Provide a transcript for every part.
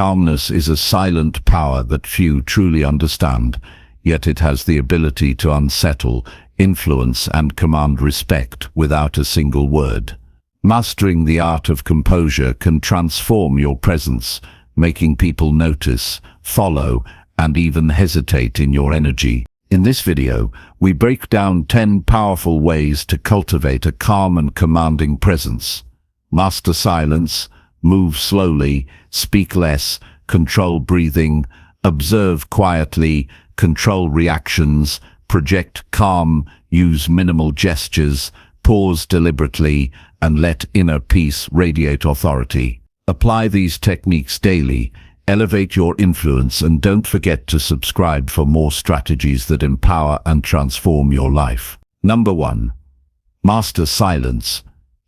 Calmness is a silent power that few truly understand, yet it has the ability to unsettle, influence, and command respect without a single word. Mastering the art of composure can transform your presence, making people notice, follow, and even hesitate in your energy. In this video, we break down 10 powerful ways to cultivate a calm and commanding presence. Master silence, move slowly, speak less, control breathing, observe quietly, control reactions, project calm, use minimal gestures, pause deliberately, and let inner peace radiate authority. Apply these techniques daily, elevate your influence, and don't forget to subscribe for more strategies that empower and transform your life. Number 1. Master silence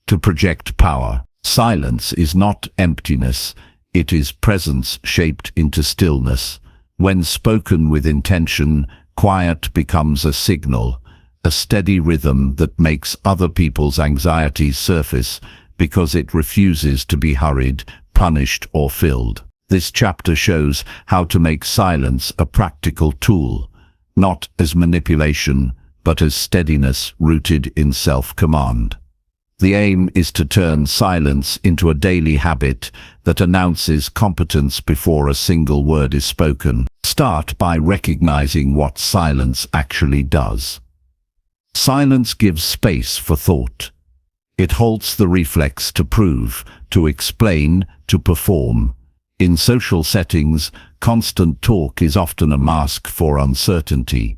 to project power. Silence is not emptiness, it is presence shaped into stillness. When spoken with intention, quiet becomes a signal, a steady rhythm that makes other people's anxieties surface because it refuses to be hurried, punished, or filled. This chapter shows how to make silence a practical tool, not as manipulation, but as steadiness rooted in self-command. The aim is to turn silence into a daily habit that announces competence before a single word is spoken. Start by recognizing what silence actually does. Silence gives space for thought. It halts the reflex to prove, to explain, to perform. In social settings, constant talk is often a mask for uncertainty.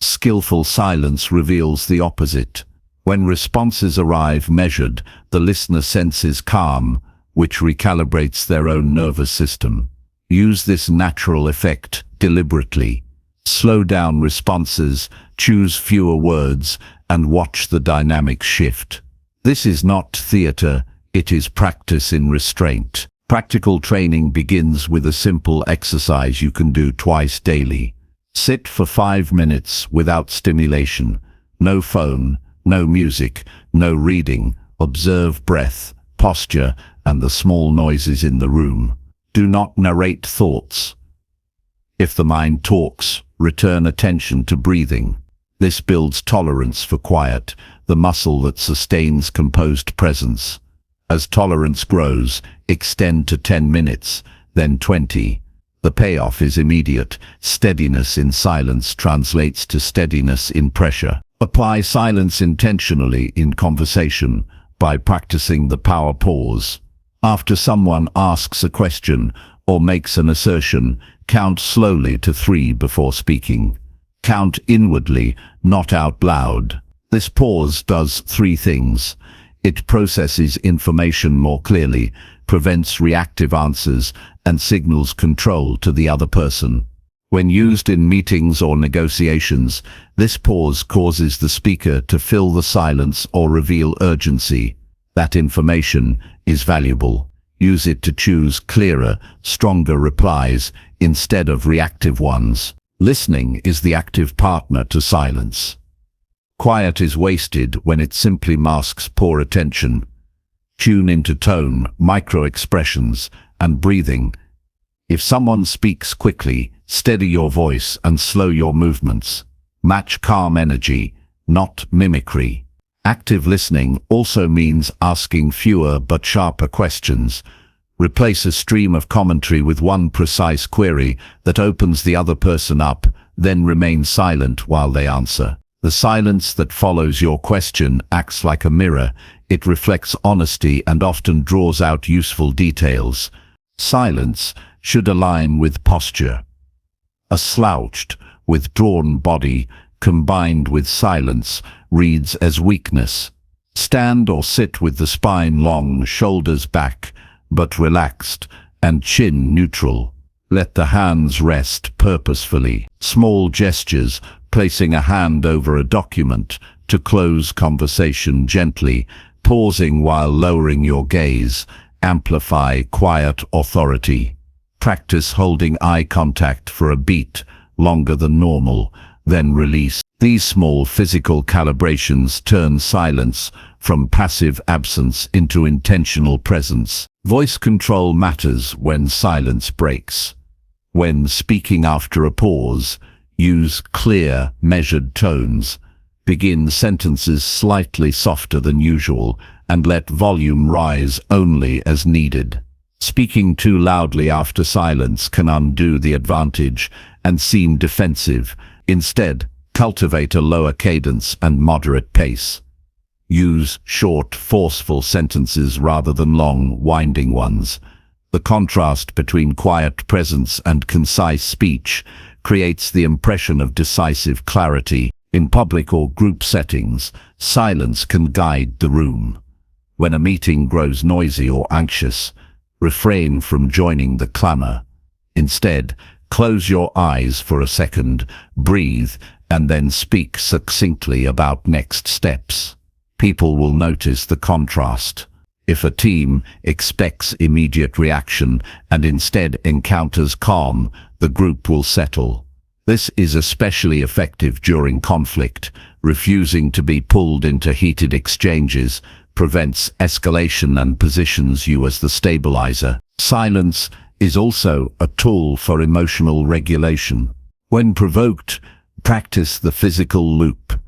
Skillful silence reveals the opposite. When responses arrive measured, the listener senses calm, which recalibrates their own nervous system. Use this natural effect deliberately. Slow down responses, choose fewer words, and watch the dynamics shift. This is not theater, it is practice in restraint. Practical training begins with a simple exercise you can do twice daily. Sit for 5 minutes without stimulation. No phone, no music, no reading. Observe breath, posture, and the small noises in the room. Do not narrate thoughts. If the mind talks, return attention to breathing. This builds tolerance for quiet, the muscle that sustains composed presence. As tolerance grows, extend to 10 minutes, then 20. The payoff is immediate. Steadiness in silence translates to steadiness in pressure. Apply silence intentionally in conversation by practicing the power pause. After someone asks a question or makes an assertion, count slowly to 3 before speaking. Count inwardly, not out loud. This pause does 3 things. It processes information more clearly, prevents reactive answers, and signals control to the other person. When used in meetings or negotiations, this pause causes the speaker to fill the silence or reveal urgency. That information is valuable. Use it to choose clearer, stronger replies instead of reactive ones. Listening is the active partner to silence. Quiet is wasted when it simply masks poor attention. Tune into tone, micro-expressions, and breathing. If someone speaks quickly, steady your voice and slow your movements. Match calm energy, not mimicry. Active listening also means asking fewer but sharper questions. Replace a stream of commentary with one precise query that opens the other person up, then remain silent while they answer. The silence that follows your question acts like a mirror. It reflects honesty and often draws out useful details. Silence should align with posture. A slouched, withdrawn body combined with silence reads as weakness. Stand or sit with the spine long, shoulders back, but relaxed, and chin neutral. Let the hands rest purposefully. Small gestures, placing a hand over a document to close conversation gently, pausing while lowering your gaze, amplify quiet authority. Practice holding eye contact for a beat longer than normal, then release. These small physical calibrations turn silence from passive absence into intentional presence. Voice control matters when silence breaks. When speaking after a pause, use clear, measured tones. Begin sentences slightly softer than usual and let volume rise only as needed. Speaking too loudly after silence can undo the advantage and seem defensive. Instead, cultivate a lower cadence and moderate pace. Use short, forceful sentences rather than long, winding ones. The contrast between quiet presence and concise speech creates the impression of decisive clarity. In public or group settings, silence can guide the room. When a meeting grows noisy or anxious, refrain from joining the clamor. Instead, close your eyes for a second, breathe, and then speak succinctly about next steps. People will notice the contrast. If a team expects immediate reaction and instead encounters calm, the group will settle. This is especially effective during conflict. Refusing to be pulled into heated exchanges prevents escalation and positions you as the stabilizer. Silence is also a tool for emotional regulation. When provoked, practice the physical loop.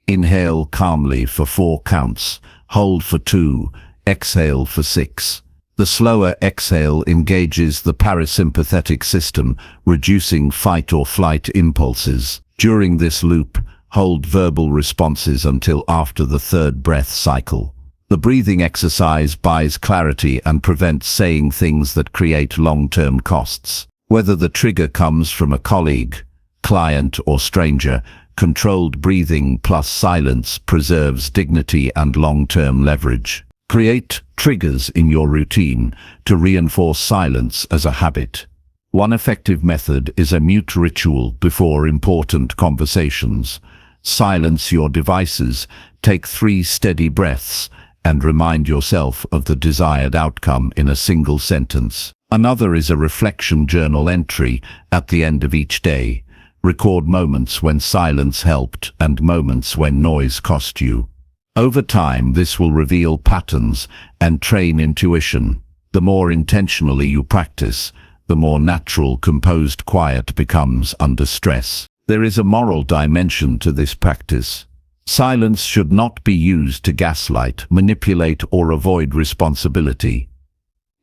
Inhale calmly for 4 counts, hold for 2, exhale for 6. The slower exhale engages the parasympathetic system, reducing fight or flight impulses. During this loop, hold verbal responses until after the 3rd breath cycle. The breathing exercise buys clarity and prevents saying things that create long-term costs. Whether the trigger comes from a colleague, client, or stranger, controlled breathing plus silence preserves dignity and long-term leverage. Create triggers in your routine to reinforce silence as a habit. One effective method is a mute ritual before important conversations. Silence your devices, take 3 steady breaths, and remind yourself of the desired outcome in a single sentence. Another is a reflection journal entry at the end of each day. Record moments when silence helped and moments when noise cost you. Over time, this will reveal patterns and train intuition. The more intentionally you practice, the more natural, composed quiet becomes under stress. There is a moral dimension to this practice. Silence should not be used to gaslight, manipulate, or avoid responsibility.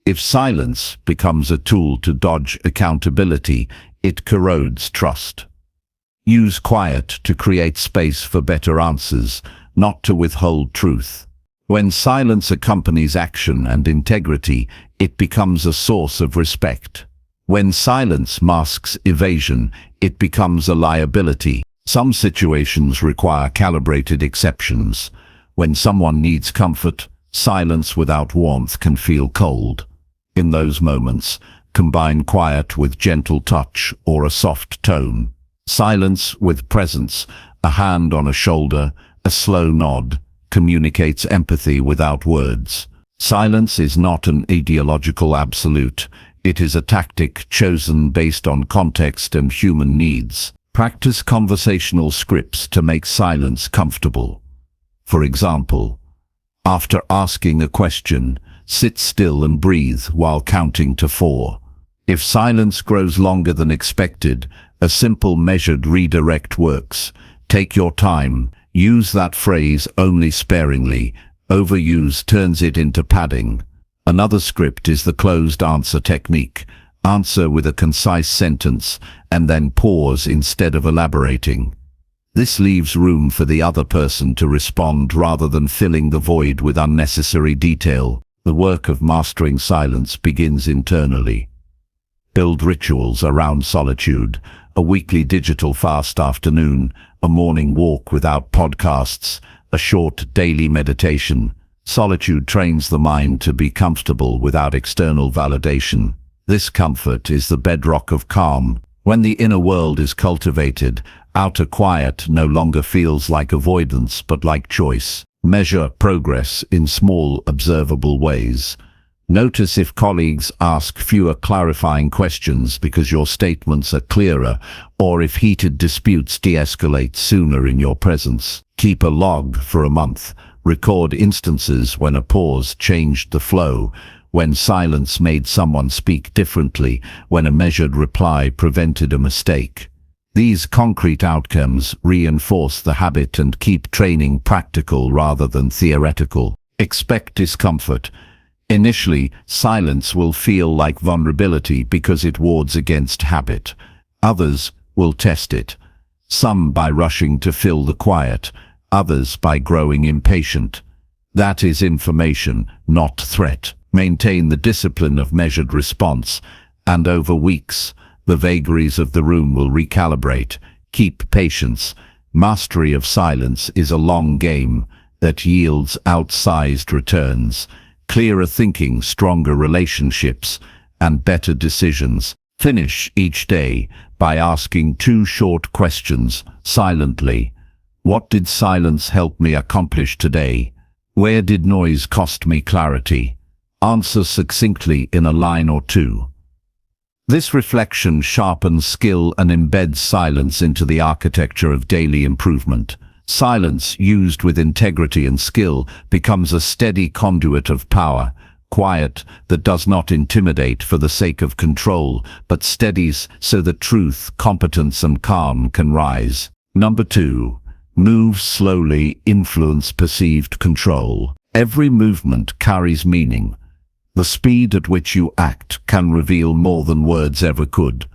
If silence becomes a tool to dodge accountability, it corrodes trust. Use quiet to create space for better answers, not to withhold truth. When silence accompanies action and integrity, it becomes a source of respect. When silence masks evasion, it becomes a liability. Some situations require calibrated exceptions. When someone needs comfort, silence without warmth can feel cold. In those moments, combine quiet with gentle touch or a soft tone. Silence with presence, a hand on a shoulder, a slow nod, communicates empathy without words. Silence is not an ideological absolute. It is a tactic chosen based on context and human needs. Practice conversational scripts to make silence comfortable. For example, after asking a question, sit still and breathe while counting to 4. If silence grows longer than expected, a simple measured redirect works. Take your time. Use that phrase only sparingly. Overuse turns it into padding. Another script is the closed answer technique. Answer with a concise sentence and then pause instead of elaborating. This leaves room for the other person to respond rather than filling the void with unnecessary detail. The work of mastering silence begins internally. Build rituals around solitude. A weekly digital fast afternoon, a morning walk without podcasts, a short daily meditation. Solitude trains the mind to be comfortable without external validation. This comfort is the bedrock of calm. When the inner world is cultivated, outer quiet no longer feels like avoidance but like choice. Measure progress in small, observable ways. Notice if colleagues ask fewer clarifying questions because your statements are clearer, or if heated disputes de-escalate sooner in your presence. Keep a log for a month. Record instances when a pause changed the flow, when silence made someone speak differently, when a measured reply prevented a mistake. These concrete outcomes reinforce the habit and keep training practical rather than theoretical. Expect discomfort. Initially, silence will feel like vulnerability because it wards against habit. Others will test it. Some by rushing to fill the quiet, others by growing impatient. That is information, not threat. Maintain the discipline of measured response, and over weeks, the vagaries of the room will recalibrate. Keep patience. Mastery of silence is a long game that yields outsized returns. Clearer thinking, stronger relationships, and better decisions. Finish each day by asking 2 short questions, silently. What did silence help me accomplish today? Where did noise cost me clarity? Answer succinctly in a line or 2. This reflection sharpens skill and embeds silence into the architecture of daily improvement. Silence, used with integrity and skill, becomes a steady conduit of power, quiet that does not intimidate for the sake of control, but steadies so that truth, competence, and calm can rise. Number 2. Move slowly, influence perceived control. Every movement carries meaning. The speed at which you act can reveal more than words ever could.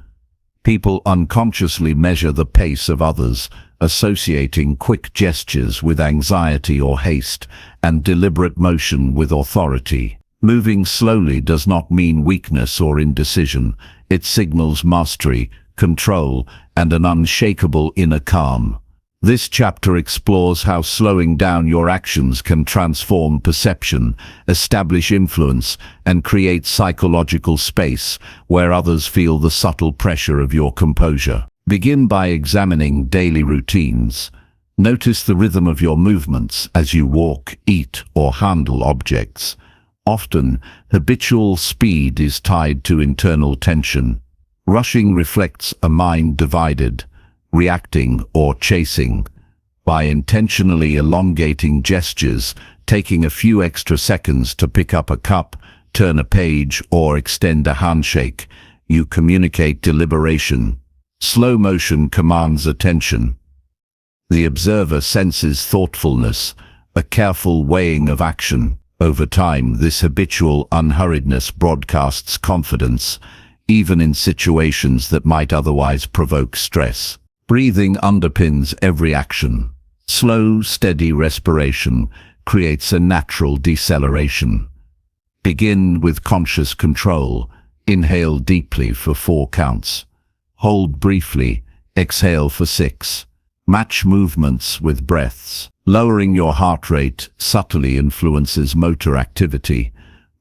People unconsciously measure the pace of others, associating quick gestures with anxiety or haste, and deliberate motion with authority. Moving slowly does not mean weakness or indecision. It signals mastery, control, and an unshakable inner calm. This chapter explores how slowing down your actions can transform perception, establish influence, and create psychological space where others feel the subtle pressure of your composure. Begin by examining daily routines. Notice the rhythm of your movements as you walk, eat, or handle objects. Often, habitual speed is tied to internal tension. Rushing reflects a mind divided, reacting or chasing. By intentionally elongating gestures, taking a few extra seconds to pick up a cup, turn a page, or extend a handshake, you communicate deliberation. Slow motion commands attention. The observer senses thoughtfulness, a careful weighing of action. Over time, this habitual unhurriedness broadcasts confidence, even in situations that might otherwise provoke stress. Breathing underpins every action. Slow, steady respiration creates a natural deceleration. Begin with conscious control. Inhale deeply for 4 counts. Hold briefly. Exhale for 6. Match movements with breaths. Lowering your heart rate subtly influences motor activity,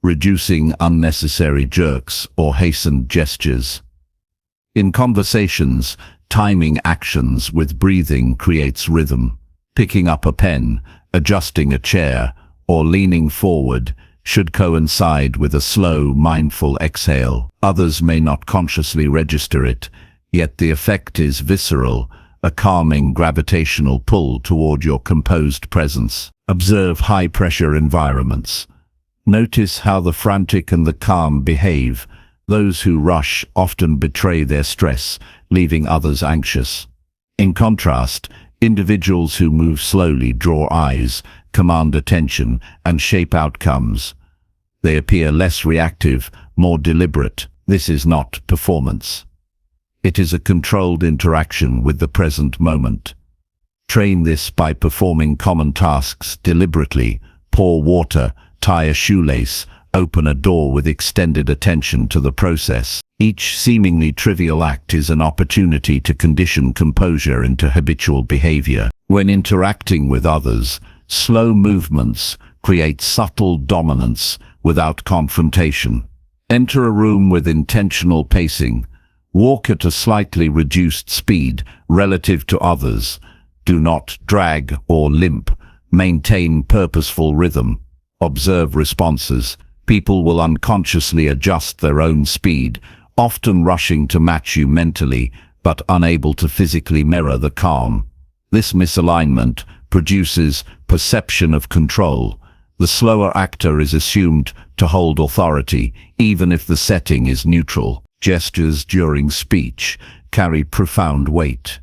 reducing unnecessary jerks or hastened gestures. In conversations, timing actions with breathing creates rhythm. Picking up a pen, adjusting a chair, or leaning forward should coincide with a slow, mindful exhale. Others may not consciously register it, yet the effect is visceral, a calming gravitational pull toward your composed presence. Observe high-pressure environments. Notice how the frantic and the calm behave. Those who rush often betray their stress, leaving others anxious. In contrast, individuals who move slowly draw eyes, command attention, and shape outcomes. They appear less reactive, more deliberate. This is not performance. It is a controlled interaction with the present moment. Train this by performing common tasks deliberately. Pour water, tie a shoelace, open a door with extended attention to the process. Each seemingly trivial act is an opportunity to condition composure into habitual behavior. When interacting with others, slow movements create subtle dominance without confrontation. Enter a room with intentional pacing. Walk at a slightly reduced speed relative to others. Do not drag or limp. Maintain purposeful rhythm. Observe responses. People will unconsciously adjust their own speed, often rushing to match you mentally, but unable to physically mirror the calm. This misalignment produces perception of control. The slower actor is assumed to hold authority, even if the setting is neutral. Gestures during speech carry profound weight.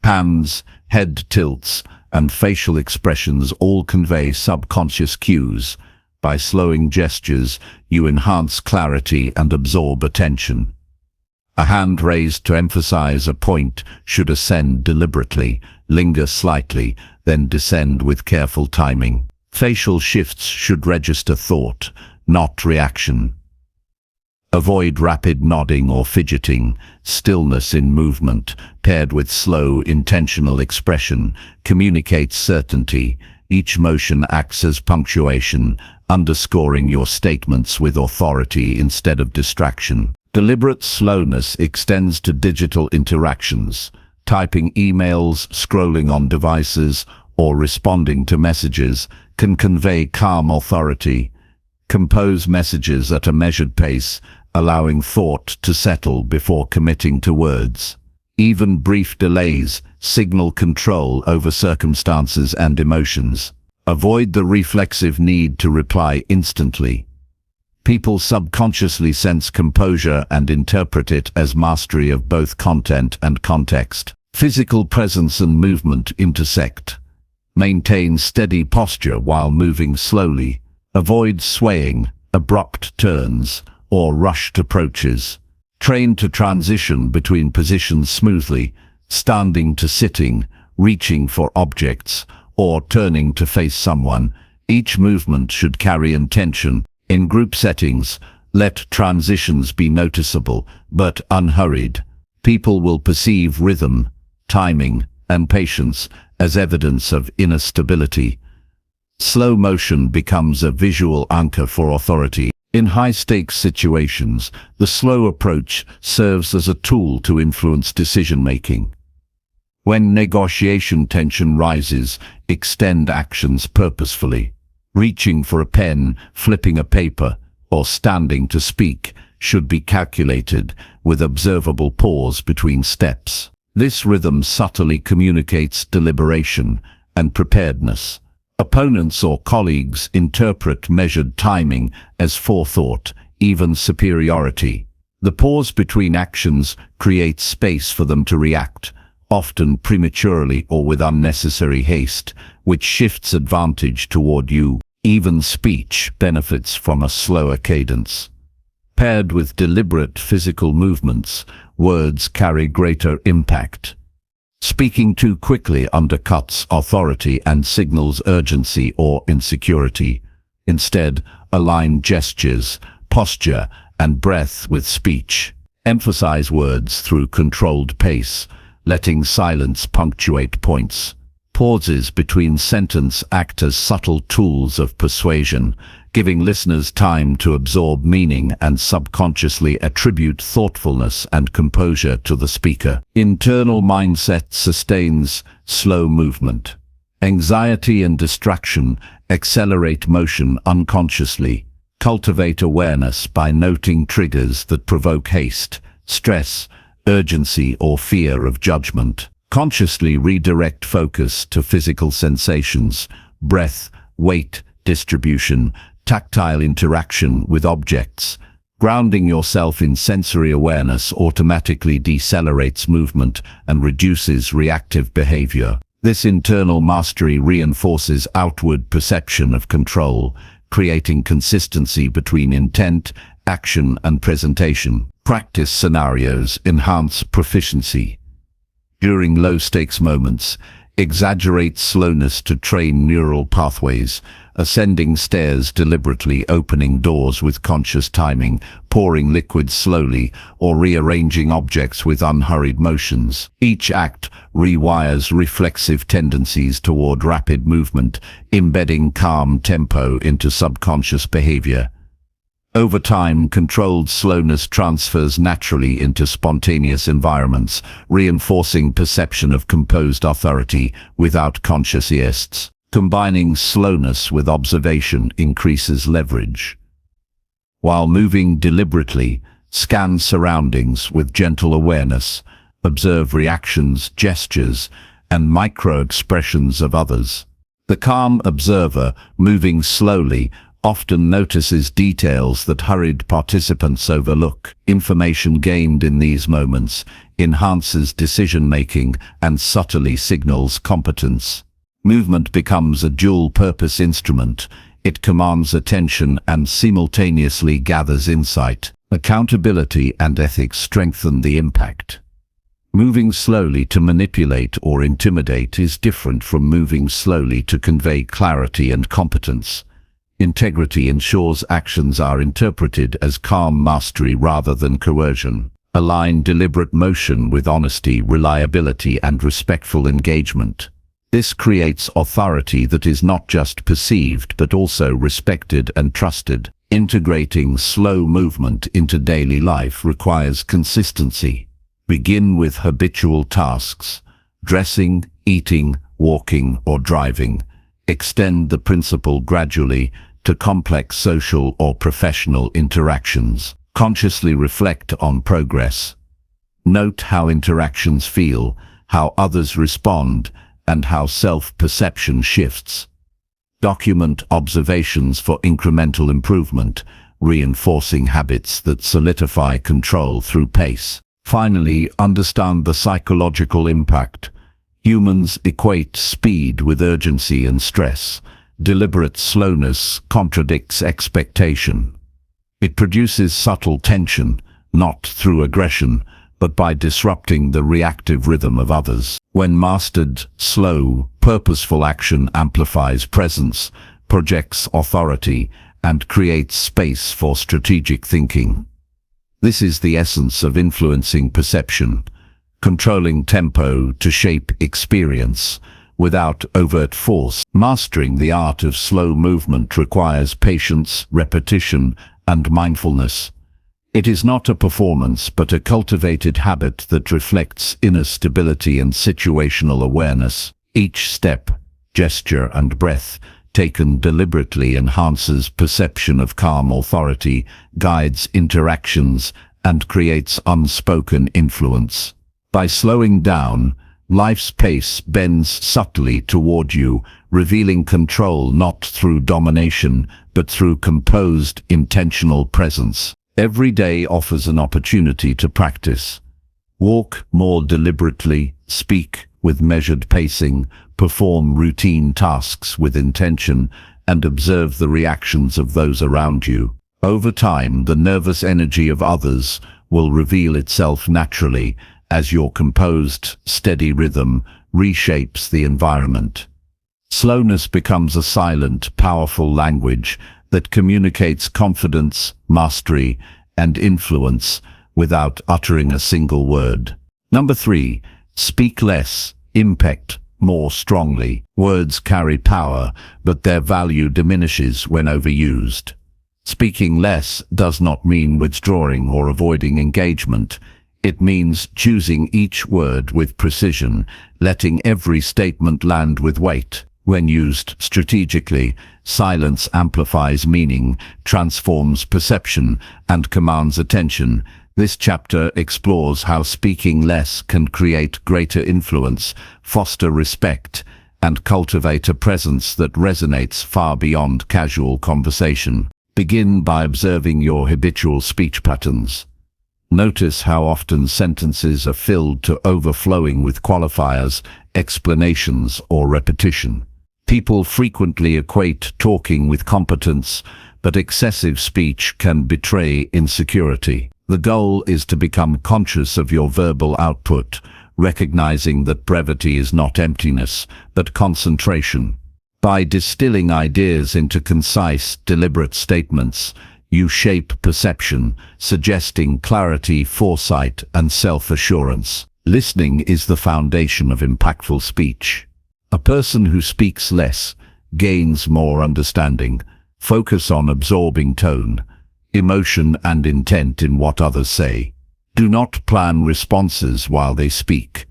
Hands, head tilts, and facial expressions all convey subconscious cues. By slowing gestures, you enhance clarity and absorb attention. A hand raised to emphasize a point should ascend deliberately, linger slightly, then descend with careful timing. Facial shifts should register thought, not reaction. Avoid rapid nodding or fidgeting. Stillness in movement, paired with slow, intentional expression, communicates certainty. Each motion acts as punctuation, underscoring your statements with authority instead of distraction. Deliberate slowness extends to digital interactions. Typing emails, scrolling on devices, or responding to messages can convey calm authority. Compose messages at a measured pace, allowing thought to settle before committing to words. Even brief delays signal control over circumstances and emotions. Avoid the reflexive need to reply instantly. People subconsciously sense composure and interpret it as mastery of both content and context. Physical presence and movement intersect. Maintain steady posture while moving slowly. Avoid swaying, abrupt turns, or rushed approaches. Train to transition between positions smoothly, standing to sitting, reaching for objects, or turning to face someone. Each movement should carry intention. In group settings, let transitions be noticeable, but unhurried. People will perceive rhythm, timing, and patience as evidence of inner stability. Slow motion becomes a visual anchor for authority. In high-stakes situations, the slow approach serves as a tool to influence decision-making. When negotiation tension rises, extend actions purposefully. Reaching for a pen, flipping a paper, or standing to speak should be calculated, with observable pause between steps. This rhythm subtly communicates deliberation and preparedness. Opponents or colleagues interpret measured timing as forethought, even superiority. The pause between actions creates space for them to react, often prematurely or with unnecessary haste, which shifts advantage toward you. Even speech benefits from a slower cadence. Paired with deliberate physical movements, words carry greater impact. Speaking too quickly undercuts authority and signals urgency or insecurity. Instead, align gestures, posture, and breath with speech. Emphasize words through controlled pace, letting silence punctuate points. Pauses between sentences act as subtle tools of persuasion, giving listeners time to absorb meaning and subconsciously attribute thoughtfulness and composure to the speaker. Internal mindset sustains slow movement. Anxiety and distraction accelerate motion unconsciously. Cultivate awareness by noting triggers that provoke haste, stress, urgency, or fear of judgment. Consciously redirect focus to physical sensations, breath, weight, distribution, tactile interaction with objects. Grounding yourself in sensory awareness automatically decelerates movement and reduces reactive behavior. This internal mastery reinforces outward perception of control, creating consistency between intent, action, and presentation. Practice scenarios enhance proficiency. During low-stakes moments, exaggerate slowness to train neural pathways, ascending stairs deliberately, opening doors with conscious timing, pouring liquids slowly, or rearranging objects with unhurried motions. Each act rewires reflexive tendencies toward rapid movement, embedding calm tempo into subconscious behavior. Over time, controlled slowness transfers naturally into spontaneous environments, reinforcing perception of composed authority without conscious yeasts. Combining slowness with observation increases leverage. While moving deliberately, scan surroundings with gentle awareness, observe reactions, gestures, and micro-expressions of others. The calm observer, moving slowly, often notices details that hurried participants overlook. Information gained in these moments enhances decision-making and subtly signals competence. Movement becomes a dual-purpose instrument. It commands attention and simultaneously gathers insight. Accountability and ethics strengthen the impact. Moving slowly to manipulate or intimidate is different from moving slowly to convey clarity and competence. Integrity ensures actions are interpreted as calm mastery rather than coercion. Align deliberate motion with honesty, reliability, and respectful engagement. This creates authority that is not just perceived but also respected and trusted. Integrating slow movement into daily life requires consistency. Begin with habitual tasks: dressing, eating, walking, or driving. Extend the principle gradually to complex social or professional interactions. Consciously reflect on progress. Note how interactions feel, how others respond, and how self-perception shifts. Document observations for incremental improvement, reinforcing habits that solidify control through pace. Finally, understand the psychological impact. Humans equate speed with urgency and stress. Deliberate slowness contradicts expectation. It produces subtle tension, not through aggression, but by disrupting the reactive rhythm of others. When mastered, slow, purposeful action amplifies presence, projects authority, and creates space for strategic thinking. This is the essence of influencing perception, controlling tempo to shape experience without overt force. Mastering the art of slow movement requires patience, repetition, and mindfulness. It is not a performance, but a cultivated habit that reflects inner stability and situational awareness. Each step, gesture, and breath taken deliberately enhances perception of calm authority, guides interactions, and creates unspoken influence. By slowing down, life's pace bends subtly toward you, revealing control not through domination, but through composed, intentional presence. Every day offers an opportunity to practice. Walk more deliberately, speak with measured pacing, perform routine tasks with intention, and observe the reactions of those around you. Over time, the nervous energy of others will reveal itself naturally as your composed, steady rhythm reshapes the environment. Slowness becomes a silent, powerful language that communicates confidence, mastery, and influence without uttering a single word. Number 3, speak less, impact more strongly. Words carry power, but their value diminishes when overused. Speaking less does not mean withdrawing or avoiding engagement. It means choosing each word with precision, letting every statement land with weight. When used strategically, silence amplifies meaning, transforms perception, and commands attention. This chapter explores how speaking less can create greater influence, foster respect, and cultivate a presence that resonates far beyond casual conversation. Begin by observing your habitual speech patterns. Notice how often sentences are filled to overflowing with qualifiers, explanations, or repetition. People frequently equate talking with competence, but excessive speech can betray insecurity. The goal is to become conscious of your verbal output, recognizing that brevity is not emptiness, but concentration. By distilling ideas into concise, deliberate statements, you shape perception, suggesting clarity, foresight, and self-assurance. Listening is the foundation of impactful speech. A person who speaks less gains more understanding. Focus on absorbing tone, emotion, and intent in what others say. Do not plan responses while they speak.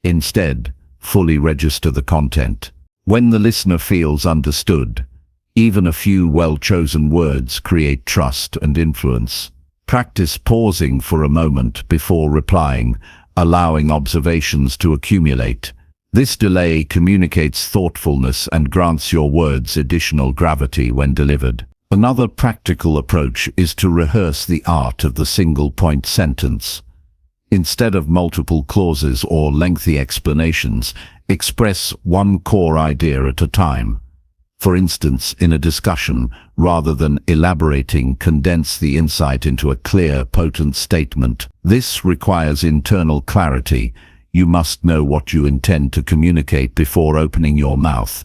Instead, fully register the content. When the listener feels understood, Even a few well-chosen words create trust and influence. Practice pausing for a moment before replying, allowing observations to accumulate. This delay communicates thoughtfulness and grants your words additional gravity when delivered. Another practical approach is to rehearse the art of the single-point sentence. Instead of multiple clauses or lengthy explanations, express one core idea at a time. For instance, in a discussion, rather than elaborating, condense the insight into a clear, potent statement. This requires internal clarity. You must know what you intend to communicate before opening your mouth.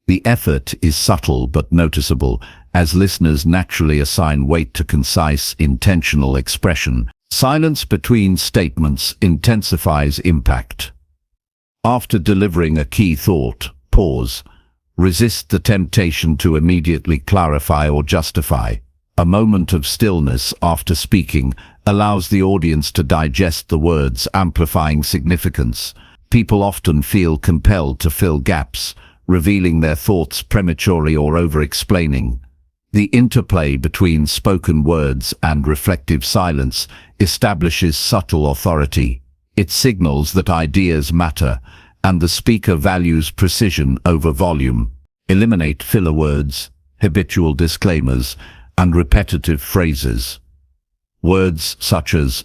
The effort is subtle but noticeable, as listeners naturally assign weight to concise, intentional expression. Silence between statements intensifies impact. After delivering a key thought, pause. Resist the temptation to immediately clarify or justify. A moment of stillness after speaking allows the audience to digest the words, amplifying significance. People often feel compelled to fill gaps, revealing their thoughts prematurely or over-explaining. The interplay between spoken words and reflective silence establishes subtle authority. It signals that ideas matter, and the speaker values precision over volume. Eliminate filler words, habitual disclaimers, and repetitive phrases. Words such as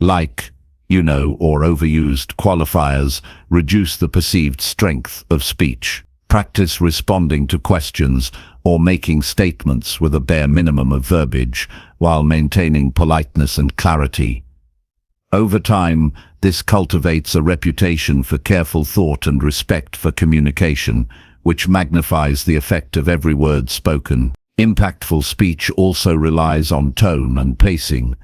like, you know, or overused qualifiers reduce the perceived strength of speech. Practice responding to questions or making statements with a bare minimum of verbiage while maintaining politeness and clarity. Over time, this cultivates a reputation for careful thought and respect for communication, which magnifies the effect of every word spoken. Impactful speech also relies on tone and pacing.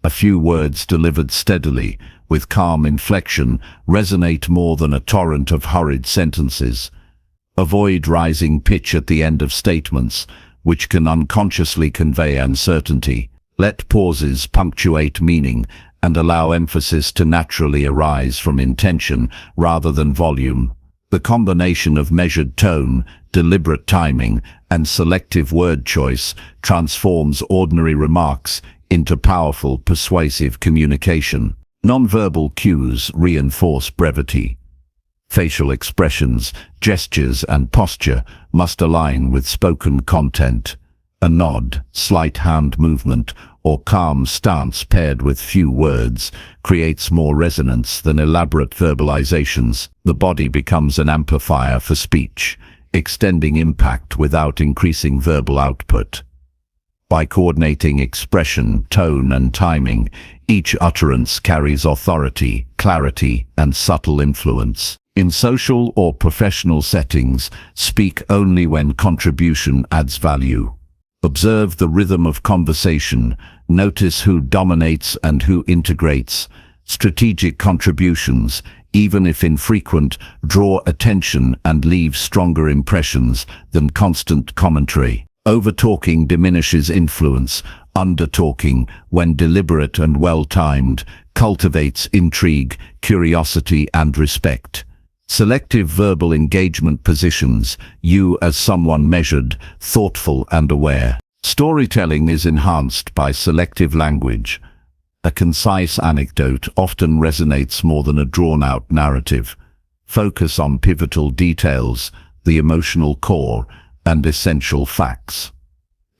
A few words delivered steadily, with calm inflection, resonate more than a torrent of hurried sentences. Avoid rising pitch at the end of statements, which can unconsciously convey uncertainty. Let pauses punctuate meaning and allow emphasis to naturally arise from intention rather than volume. The combination of measured tone, deliberate timing, and selective word choice transforms ordinary remarks into powerful, persuasive communication. Nonverbal cues reinforce brevity. Facial expressions, gestures, and posture must align with spoken content. A nod, slight hand movement, or calm stance paired with few words creates more resonance than elaborate verbalizations. The body becomes an amplifier for speech, extending impact without increasing verbal output. By coordinating expression, tone, and timing, each utterance carries authority, clarity, and subtle influence. In social or professional settings, speak only when contribution adds value. Observe the rhythm of conversation, notice who dominates and who integrates. Strategic contributions, even if infrequent, draw attention and leave stronger impressions than constant commentary. Over-talking diminishes influence. Under-talking, when deliberate and well-timed, cultivates intrigue, curiosity, and respect. Selective verbal engagement positions you as someone measured, thoughtful, and aware. Storytelling is enhanced by selective language. A concise anecdote often resonates more than a drawn-out narrative. Focus on pivotal details, the emotional core, and essential facts.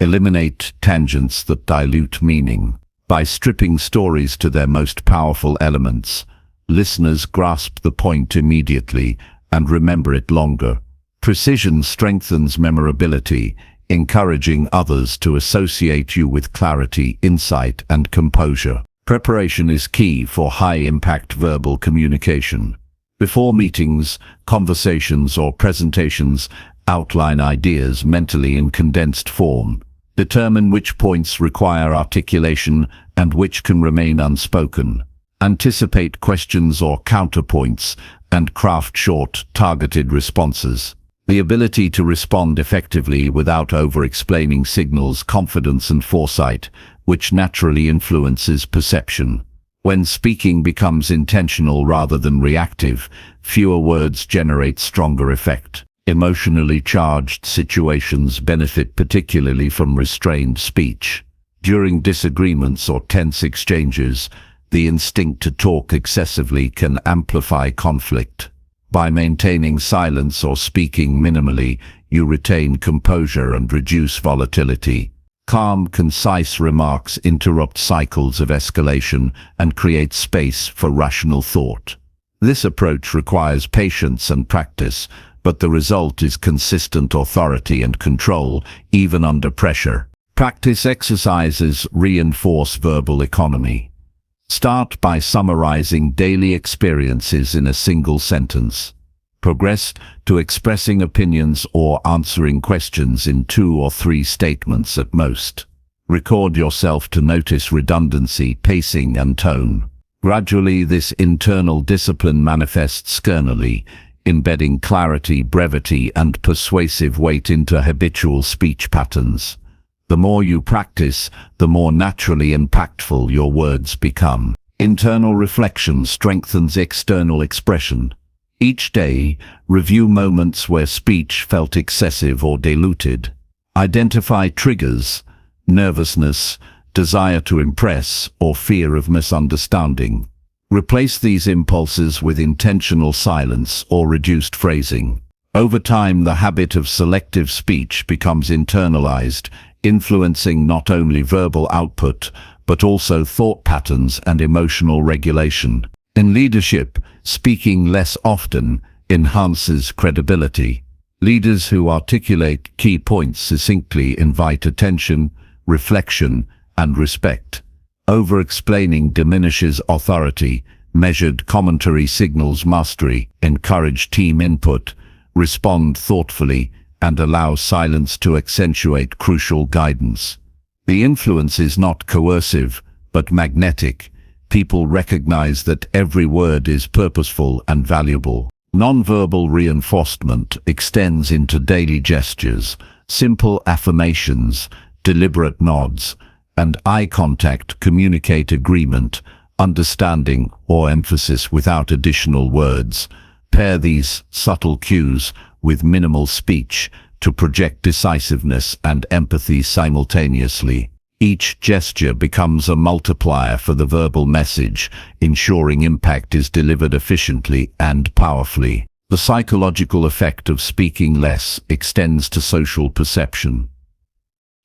Eliminate tangents that dilute meaning. By stripping stories to their most powerful elements, listeners grasp the point immediately and remember it longer. Precision strengthens memorability, encouraging others to associate you with clarity, insight, and composure. Preparation is key for high-impact verbal communication. Before meetings, conversations, or presentations, outline ideas mentally in condensed form. Determine which points require articulation and which can remain unspoken. Anticipate questions or counterpoints and craft short, targeted responses. The ability to respond effectively without over-explaining signals confidence and foresight, which naturally influences perception. When speaking becomes intentional rather than reactive, fewer words generate stronger effect. Emotionally charged situations benefit particularly from restrained speech. During disagreements or tense exchanges, the instinct to talk excessively can amplify conflict. By maintaining silence or speaking minimally, you retain composure and reduce volatility. Calm, concise remarks interrupt cycles of escalation and create space for rational thought. This approach requires patience and practice, but the result is consistent authority and control, even under pressure. Practice exercises reinforce verbal economy. Start by summarizing daily experiences in a single sentence. Progress to expressing opinions or answering questions in 2 or 3 statements at most. Record yourself to notice redundancy, pacing, and tone. Gradually, this internal discipline manifests externally, embedding clarity, brevity, and persuasive weight into habitual speech patterns. The more you practice, the more naturally impactful your words become. Internal reflection strengthens external expression. Each day, review moments where speech felt excessive or diluted. Identify triggers, nervousness, desire to impress, or fear of misunderstanding. Replace these impulses with intentional silence or reduced phrasing. Over time, the habit of selective speech becomes internalized, influencing not only verbal output, but also thought patterns and emotional regulation. In leadership, speaking less often enhances credibility. Leaders who articulate key points succinctly invite attention, reflection, and respect. Over-explaining diminishes authority. Measured commentary signals mastery. Encourage team input. Respond thoughtfully, and allow silence to accentuate crucial guidance. The influence is not coercive, but magnetic. People recognize that every word is purposeful and valuable. Nonverbal reinforcement extends into daily gestures. Simple affirmations, deliberate nods, and eye contact communicate agreement, understanding, or emphasis without additional words. Pair these subtle cues with minimal speech to project decisiveness and empathy simultaneously. Each gesture becomes a multiplier for the verbal message, ensuring impact is delivered efficiently and powerfully. The psychological effect of speaking less extends to social perception.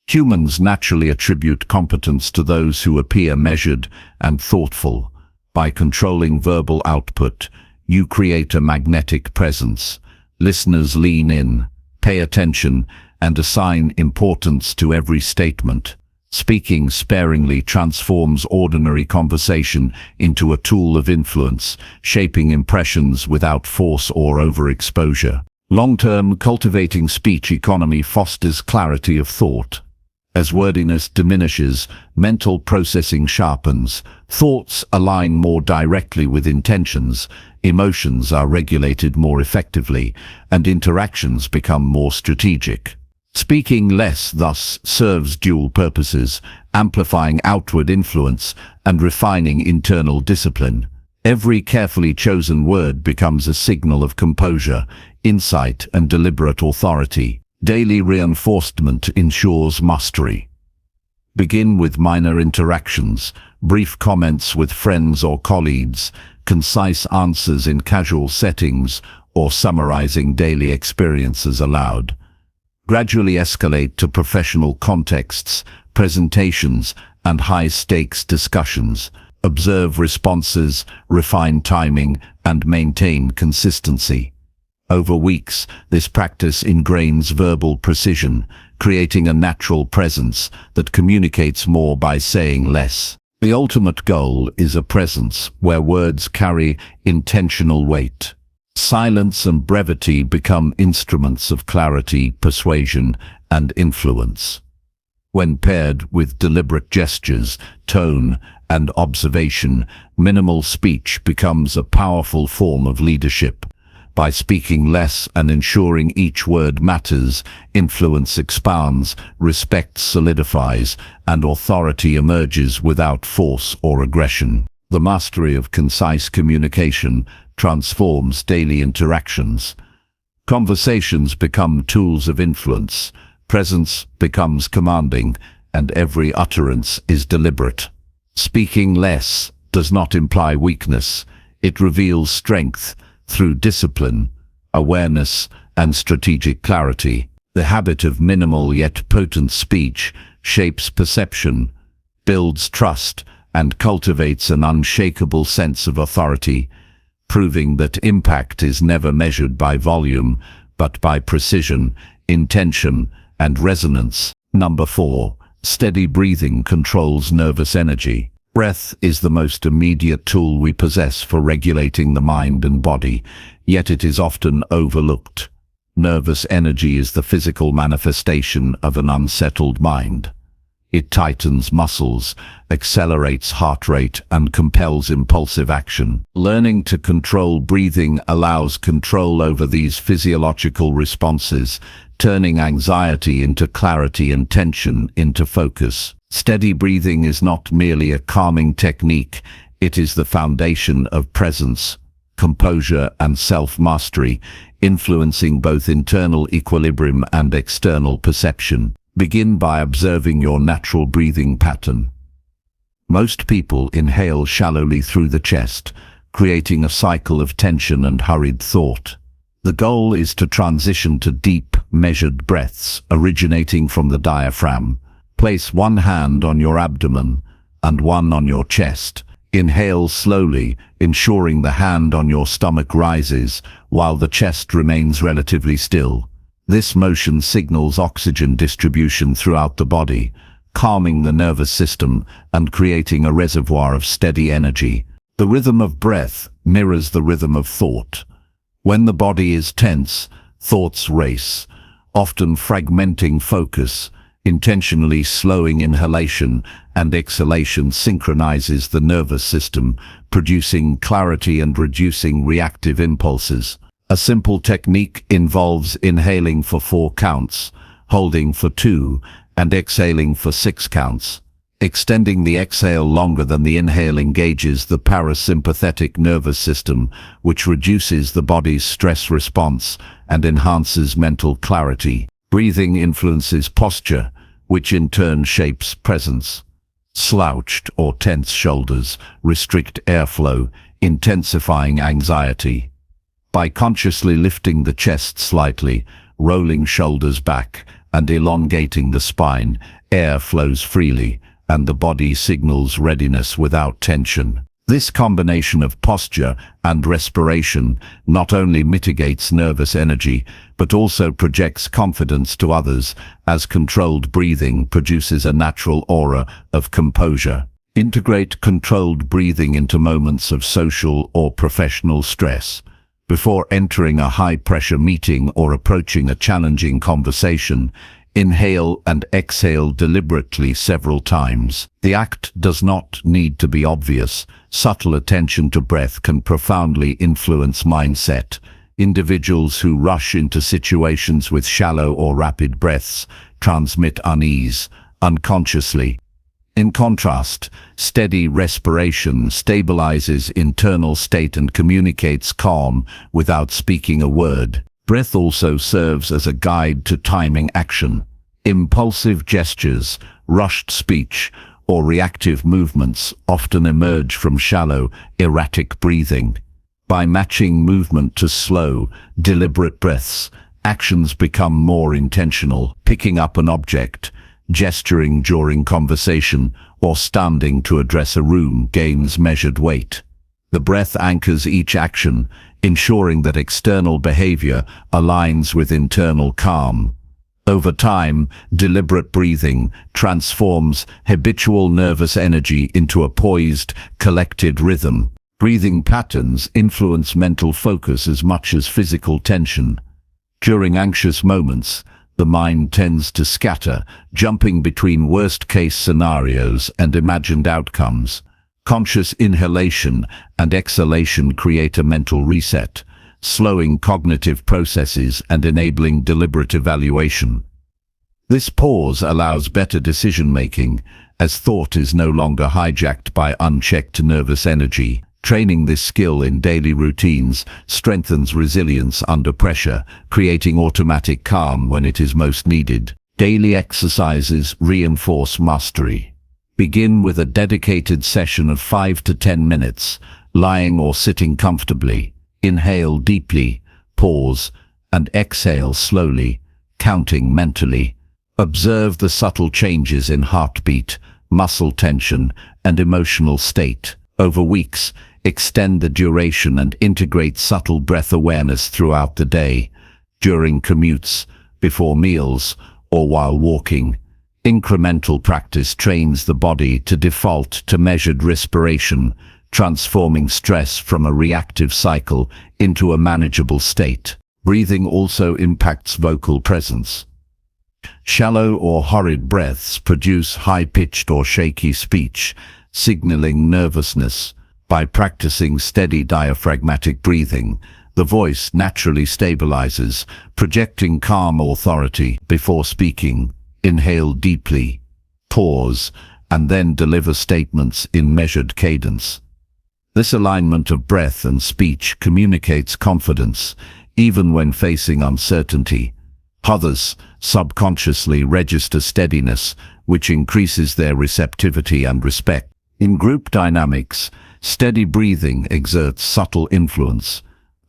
Humans naturally attribute competence to those who appear measured and thoughtful. By controlling verbal output, you create a magnetic presence. Listeners lean in, pay attention, and assign importance to every statement. Speaking sparingly transforms ordinary conversation into a tool of influence, shaping impressions without force or overexposure. Long-term, cultivating speech economy fosters clarity of thought. As wordiness diminishes, mental processing sharpens, thoughts align more directly with intentions, emotions are regulated more effectively, and interactions become more strategic. Speaking less thus serves dual purposes, amplifying outward influence and refining internal discipline. Every carefully chosen word becomes a signal of composure, insight, and deliberate authority. Daily reinforcement ensures mastery. Begin with minor interactions, brief comments with friends or colleagues, concise answers in casual settings, or summarizing daily experiences aloud. Gradually escalate to professional contexts, presentations, and high-stakes discussions. Observe responses, refine timing, and maintain consistency. Over weeks, this practice ingrains verbal precision, creating a natural presence that communicates more by saying less. The ultimate goal is a presence where words carry intentional weight. Silence and brevity become instruments of clarity, persuasion, and influence. When paired with deliberate gestures, tone, and observation, minimal speech becomes a powerful form of leadership. By speaking less and ensuring each word matters, influence expands, respect solidifies, and authority emerges without force or aggression. The mastery of concise communication transforms daily interactions. Conversations become tools of influence, presence becomes commanding, and every utterance is deliberate. Speaking less does not imply weakness. It reveals strength through discipline, awareness, and strategic clarity. The habit of minimal yet potent speech shapes perception, builds trust, and cultivates an unshakable sense of authority, proving that impact is never measured by volume, but by precision, intention, and resonance. Number 4. Steady breathing controls nervous energy. Breath is the most immediate tool we possess for regulating the mind and body, yet it is often overlooked. Nervous energy is the physical manifestation of an unsettled mind. It tightens muscles, accelerates heart rate, and compels impulsive action. Learning to control breathing allows control over these physiological responses, turning anxiety into clarity and tension into focus. Steady breathing is not merely a calming technique, it is the foundation of presence, composure, and self-mastery, influencing both internal equilibrium and external perception. Begin by observing your natural breathing pattern. Most people inhale shallowly through the chest, creating a cycle of tension and hurried thought. The goal is to transition to deep, measured breaths originating from the diaphragm. Place one hand on your abdomen and one on your chest. Inhale slowly, ensuring the hand on your stomach rises while the chest remains relatively still. This motion signals oxygen distribution throughout the body, calming the nervous system and creating a reservoir of steady energy. The rhythm of breath mirrors the rhythm of thought. When the body is tense, thoughts race, often fragmenting focus. Intentionally slowing inhalation and exhalation synchronizes the nervous system, producing clarity and reducing reactive impulses. A simple technique involves inhaling for 4 counts, holding for 2, and exhaling for 6 counts. Extending the exhale longer than the inhale engages the parasympathetic nervous system, which reduces the body's stress response and enhances mental clarity. Breathing influences posture, which in turn shapes presence. Slouched or tense shoulders restrict airflow, intensifying anxiety. By consciously lifting the chest slightly, rolling shoulders back, and elongating the spine, air flows freely, and the body signals readiness without tension. This combination of posture and respiration not only mitigates nervous energy, but also projects confidence to others, as controlled breathing produces a natural aura of composure. Integrate controlled breathing into moments of social or professional stress. Before entering a high-pressure meeting or approaching a challenging conversation, inhale and exhale deliberately several times. The act does not need to be obvious. Subtle attention to breath can profoundly influence mindset. Individuals who rush into situations with shallow or rapid breaths transmit unease unconsciously. In contrast, steady respiration stabilizes internal state and communicates calm without speaking a word. Breath also serves as a guide to timing action. Impulsive gestures, rushed speech, or reactive movements often emerge from shallow, erratic breathing. By matching movement to slow, deliberate breaths, actions become more intentional. Picking up an object, gesturing during conversation, or standing to address a room gains measured weight. The breath anchors each action, ensuring that external behavior aligns with internal calm. Over time, deliberate breathing transforms habitual nervous energy into a poised, collected rhythm. Breathing patterns influence mental focus as much as physical tension. During anxious moments, the mind tends to scatter, jumping between worst-case scenarios and imagined outcomes. Conscious inhalation and exhalation create a mental reset, slowing cognitive processes and enabling deliberate evaluation. This pause allows better decision-making, as thought is no longer hijacked by unchecked nervous energy. Training this skill in daily routines strengthens resilience under pressure, creating automatic calm when it is most needed. Daily exercises reinforce mastery. Begin with a dedicated session of 5 to 10 minutes, lying or sitting comfortably. Inhale deeply, pause, and exhale slowly, counting mentally. Observe the subtle changes in heartbeat, muscle tension, and emotional state. Over weeks, extend the duration and integrate subtle breath awareness throughout the day, during commutes, before meals, or while walking. Incremental practice trains the body to default to measured respiration, transforming stress from a reactive cycle into a manageable state. Breathing also impacts vocal presence. Shallow or hurried breaths produce high-pitched or shaky speech, signaling nervousness. By practicing steady diaphragmatic breathing, the voice naturally stabilizes, projecting calm authority. Before speaking, inhale deeply, pause, and then deliver statements in measured cadence. This alignment of breath and speech communicates confidence, even when facing uncertainty. Others subconsciously register steadiness, which increases their receptivity and respect. In group dynamics, steady breathing exerts subtle influence.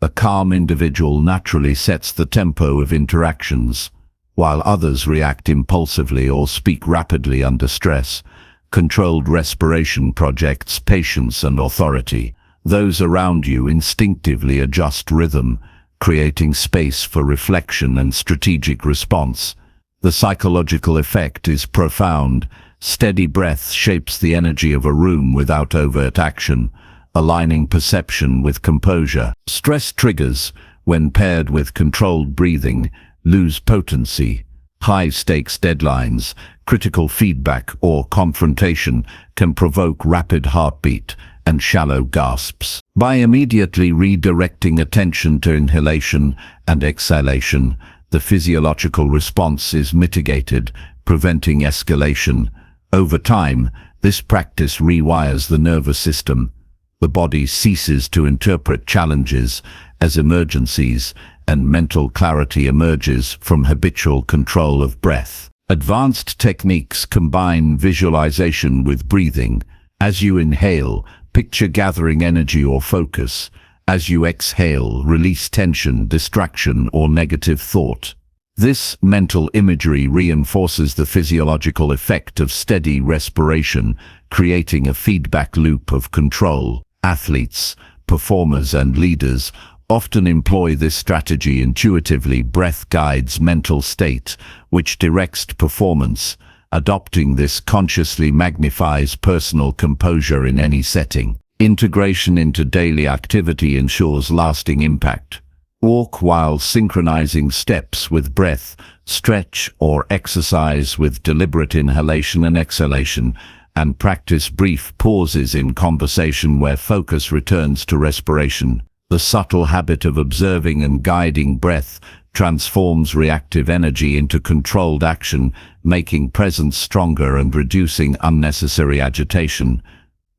A calm individual naturally sets the tempo of interactions, while others react impulsively or speak rapidly under stress. Controlled respiration projects patience and authority. Those around you instinctively adjust rhythm, creating space for reflection and strategic response. The psychological effect is profound. Steady breath shapes the energy of a room without overt action, aligning perception with composure. Stress triggers, when paired with controlled breathing, lose potency. High-stakes deadlines, critical feedback, or confrontation can provoke rapid heartbeat and shallow gasps. By immediately redirecting attention to inhalation and exhalation, the physiological response is mitigated, preventing escalation. Over time, this practice rewires the nervous system. The body ceases to interpret challenges as emergencies, and mental clarity emerges from habitual control of breath. Advanced techniques combine visualization with breathing. As you inhale, picture gathering energy or focus. As you exhale, release tension, distraction, or negative thought. This mental imagery reinforces the physiological effect of steady respiration, creating a feedback loop of control. Athletes, performers, and leaders often employ this strategy intuitively. Breath guides mental state, which directs performance. Adopting this consciously magnifies personal composure in any setting. Integration into daily activity ensures lasting impact. Walk while synchronizing steps with breath, stretch or exercise with deliberate inhalation and exhalation, and practice brief pauses in conversation where focus returns to respiration. The subtle habit of observing and guiding breath transforms reactive energy into controlled action, making presence stronger and reducing unnecessary agitation.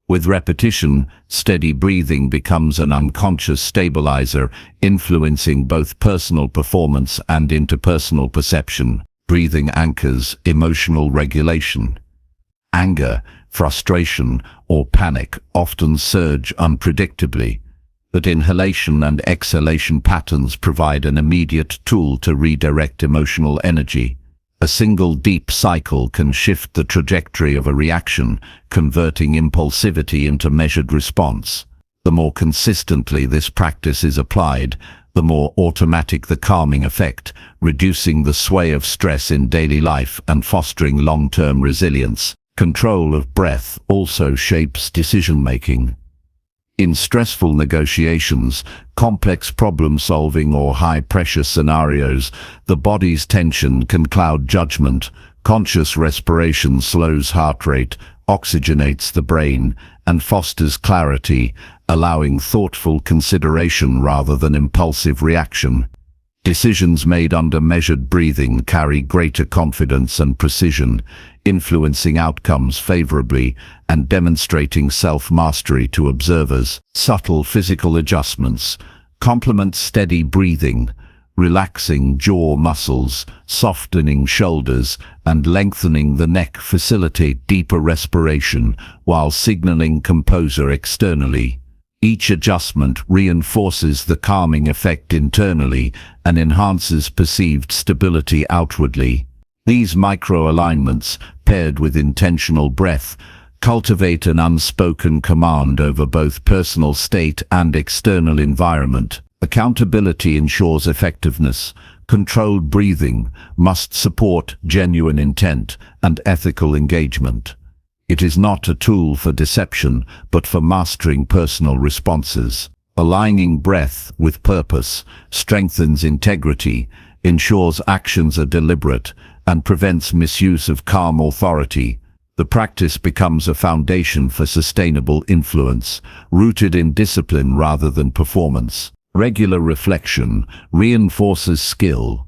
With repetition, steady breathing becomes an unconscious stabilizer, influencing both personal performance and interpersonal perception. Breathing anchors emotional regulation. Anger, frustration, or panic often surge unpredictably, but inhalation and exhalation patterns provide an immediate tool to redirect emotional energy. A single deep cycle can shift the trajectory of a reaction, converting impulsivity into measured response. The more consistently this practice is applied, the more automatic the calming effect, reducing the sway of stress in daily life and fostering long-term resilience. Control of breath also shapes decision-making. In stressful negotiations, complex problem-solving or high-pressure scenarios, the body's tension can cloud judgment. Conscious respiration slows heart rate, oxygenates the brain, and fosters clarity, allowing thoughtful consideration rather than impulsive reaction. Decisions made under measured breathing carry greater confidence and precision, influencing outcomes favorably and demonstrating self-mastery to observers. Subtle physical adjustments complement steady breathing, relaxing jaw muscles, softening shoulders, and lengthening the neck facilitate deeper respiration while signaling composure externally. Each adjustment reinforces the calming effect internally and enhances perceived stability outwardly. These micro-alignments, paired with intentional breath, cultivate an unspoken command over both personal state and external environment. Accountability ensures effectiveness. Controlled breathing must support genuine intent and ethical engagement. It is not a tool for deception, but for mastering personal responses. Aligning breath with purpose strengthens integrity, ensures actions are deliberate, and prevents misuse of calm authority. The practice becomes a foundation for sustainable influence, rooted in discipline rather than performance. Regular reflection reinforces skill.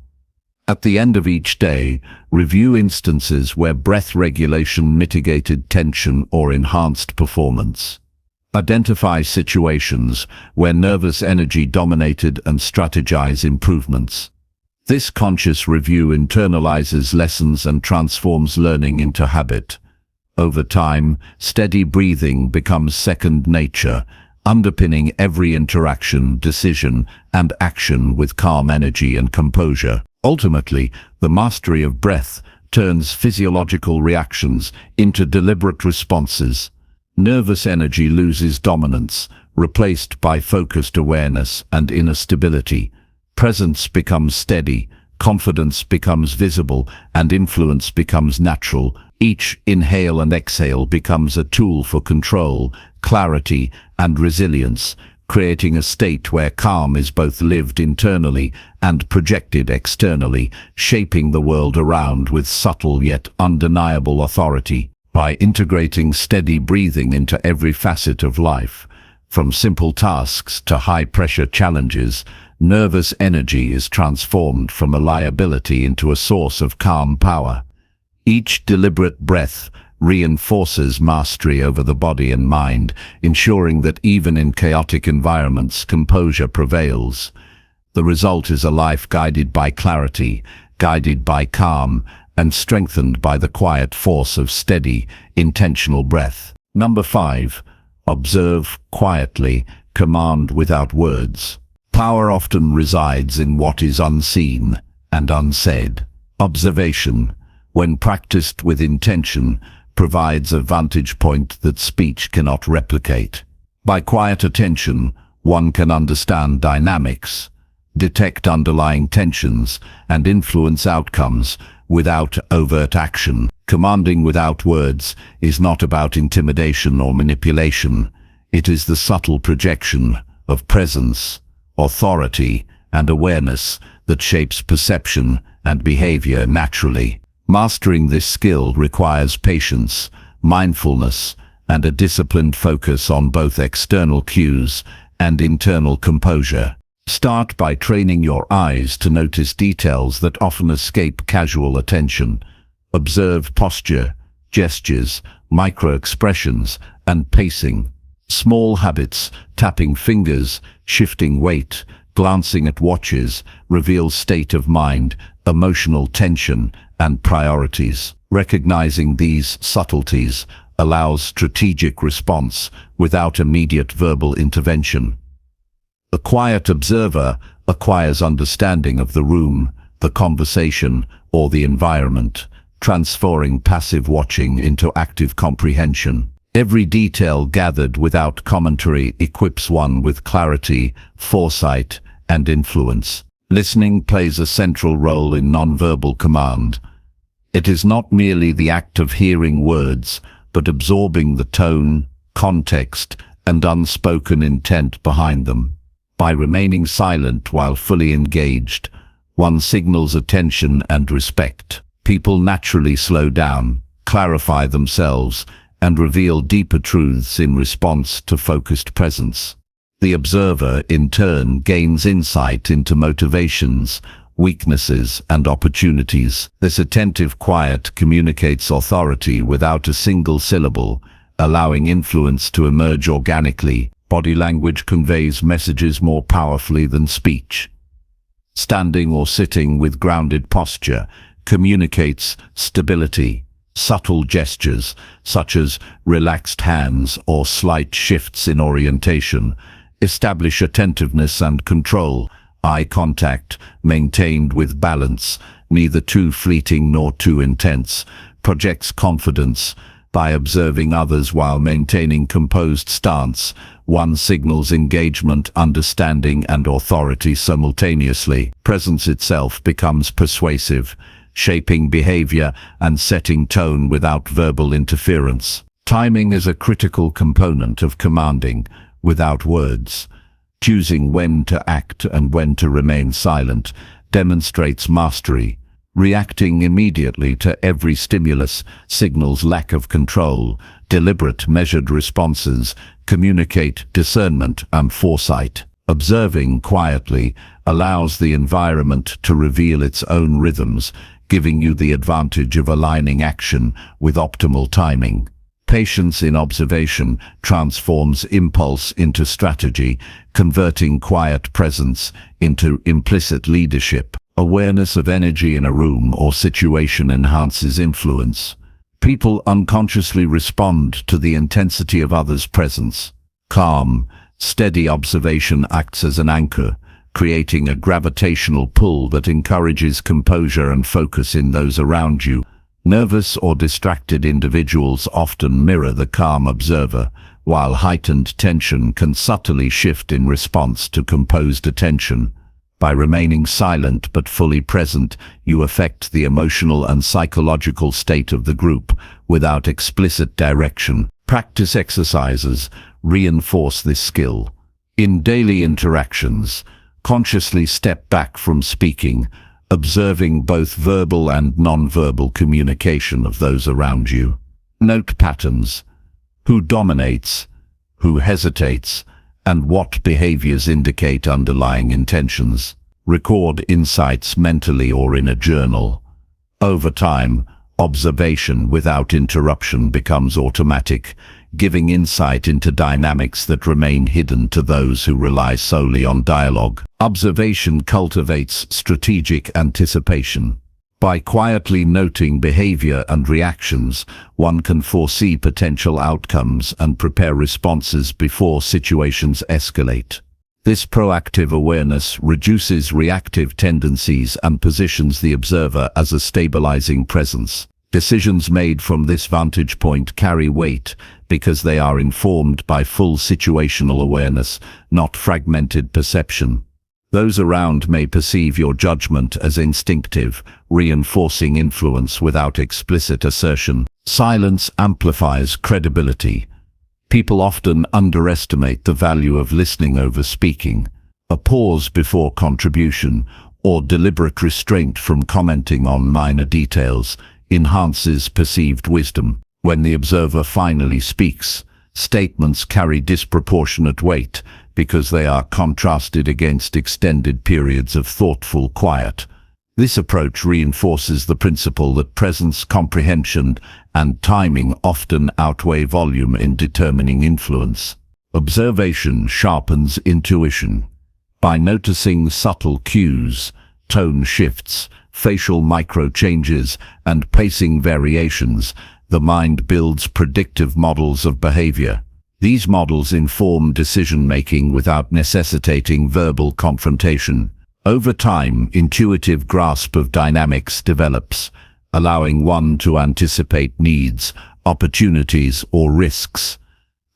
At the end of each day, review instances where breath regulation mitigated tension or enhanced performance. Identify situations where nervous energy dominated and strategize improvements. This conscious review internalizes lessons and transforms learning into habit. Over time, steady breathing becomes second nature, underpinning every interaction, decision, and action with calm energy and composure. Ultimately, the mastery of breath turns physiological reactions into deliberate responses. Nervous energy loses dominance, replaced by focused awareness and inner stability. Presence becomes steady, confidence becomes visible, and influence becomes natural. Each inhale and exhale becomes a tool for control, clarity, and resilience, creating a state where calm is both lived internally and projected externally, shaping the world around with subtle yet undeniable authority. By integrating steady breathing into every facet of life, from simple tasks to high-pressure challenges, nervous energy is transformed from a liability into a source of calm power. Each deliberate breath reinforces mastery over the body and mind, ensuring that even in chaotic environments, composure prevails. The result is a life guided by clarity, guided by calm, and strengthened by the quiet force of steady, intentional breath. Number 5. Observe quietly, command without words. Power often resides in what is unseen and unsaid. Observation, when practiced with intention, provides a vantage point that speech cannot replicate. By quiet attention, one can understand dynamics, detect underlying tensions, and influence outcomes without overt action. Commanding without words is not about intimidation or manipulation. It is the subtle projection of presence, authority, and awareness that shapes perception and behavior naturally. Mastering this skill requires patience, mindfulness, and a disciplined focus on both external cues and internal composure. Start by training your eyes to notice details that often escape casual attention. Observe posture, gestures, micro-expressions, and pacing. Small habits, tapping fingers, shifting weight, glancing at watches, reveal state of mind, emotional tension, and priorities. Recognizing these subtleties allows strategic response without immediate verbal intervention. A quiet observer acquires understanding of the room, the conversation, or the environment, transforming passive watching into active comprehension. Every detail gathered without commentary equips one with clarity, foresight, and influence. Listening plays a central role in nonverbal command. It is not merely the act of hearing words, but absorbing the tone, context, and unspoken intent behind them. By remaining silent while fully engaged, one signals attention and respect. People naturally slow down, clarify themselves, and reveal deeper truths in response to focused presence. The observer, in turn, gains insight into motivations, weaknesses, and opportunities. This attentive quiet communicates authority without a single syllable, allowing influence to emerge organically. Body language conveys messages more powerfully than speech. Standing or sitting with grounded posture communicates stability. Subtle gestures, such as relaxed hands or slight shifts in orientation, establish attentiveness and control. Eye contact, maintained with balance, neither too fleeting nor too intense, projects confidence. By observing others while maintaining composed stance, one signals engagement, understanding, and authority simultaneously. Presence itself becomes persuasive, shaping behavior and setting tone without verbal interference. Timing is a critical component of commanding without words. Choosing when to act and when to remain silent demonstrates mastery. Reacting immediately to every stimulus signals lack of control. Deliberate, measured responses communicate discernment and foresight. Observing quietly allows the environment to reveal its own rhythms, giving you the advantage of aligning action with optimal timing. Patience in observation transforms impulse into strategy, converting quiet presence into implicit leadership. Awareness of energy in a room or situation enhances influence. People unconsciously respond to the intensity of others' presence. Calm, steady observation acts as an anchor, creating a gravitational pull that encourages composure and focus in those around you. Nervous or distracted individuals often mirror the calm observer, while heightened tension can subtly shift in response to composed attention. By remaining silent but fully present, you affect the emotional and psychological state of the group without explicit direction. Practice exercises reinforce this skill. In daily interactions, consciously step back from speaking, observing both verbal and non-verbal communication of those around you. Note patterns: who dominates, who hesitates, and what behaviors indicate underlying intentions. Record insights mentally or in a journal. Over time, observation without interruption becomes automatic, giving insight into dynamics that remain hidden to those who rely solely on dialogue. Observation cultivates strategic anticipation. By quietly noting behavior and reactions, one can foresee potential outcomes and prepare responses before situations escalate. This proactive awareness reduces reactive tendencies and positions the observer as a stabilizing presence. Decisions made from this vantage point carry weight because they are informed by full situational awareness, not fragmented perception. Those around may perceive your judgment as instinctive, reinforcing influence without explicit assertion. Silence amplifies credibility. People often underestimate the value of listening over speaking. A pause before contribution, or deliberate restraint from commenting on minor details, enhances perceived wisdom. When the observer finally speaks, statements carry disproportionate weight because they are contrasted against extended periods of thoughtful quiet. This approach reinforces the principle that presence, comprehension, and timing often outweigh volume in determining influence. Observation sharpens intuition. By noticing subtle cues, tone shifts, facial micro-changes, and pacing variations, the mind builds predictive models of behavior. These models inform decision-making without necessitating verbal confrontation. Over time, intuitive grasp of dynamics develops, allowing one to anticipate needs, opportunities, or risks.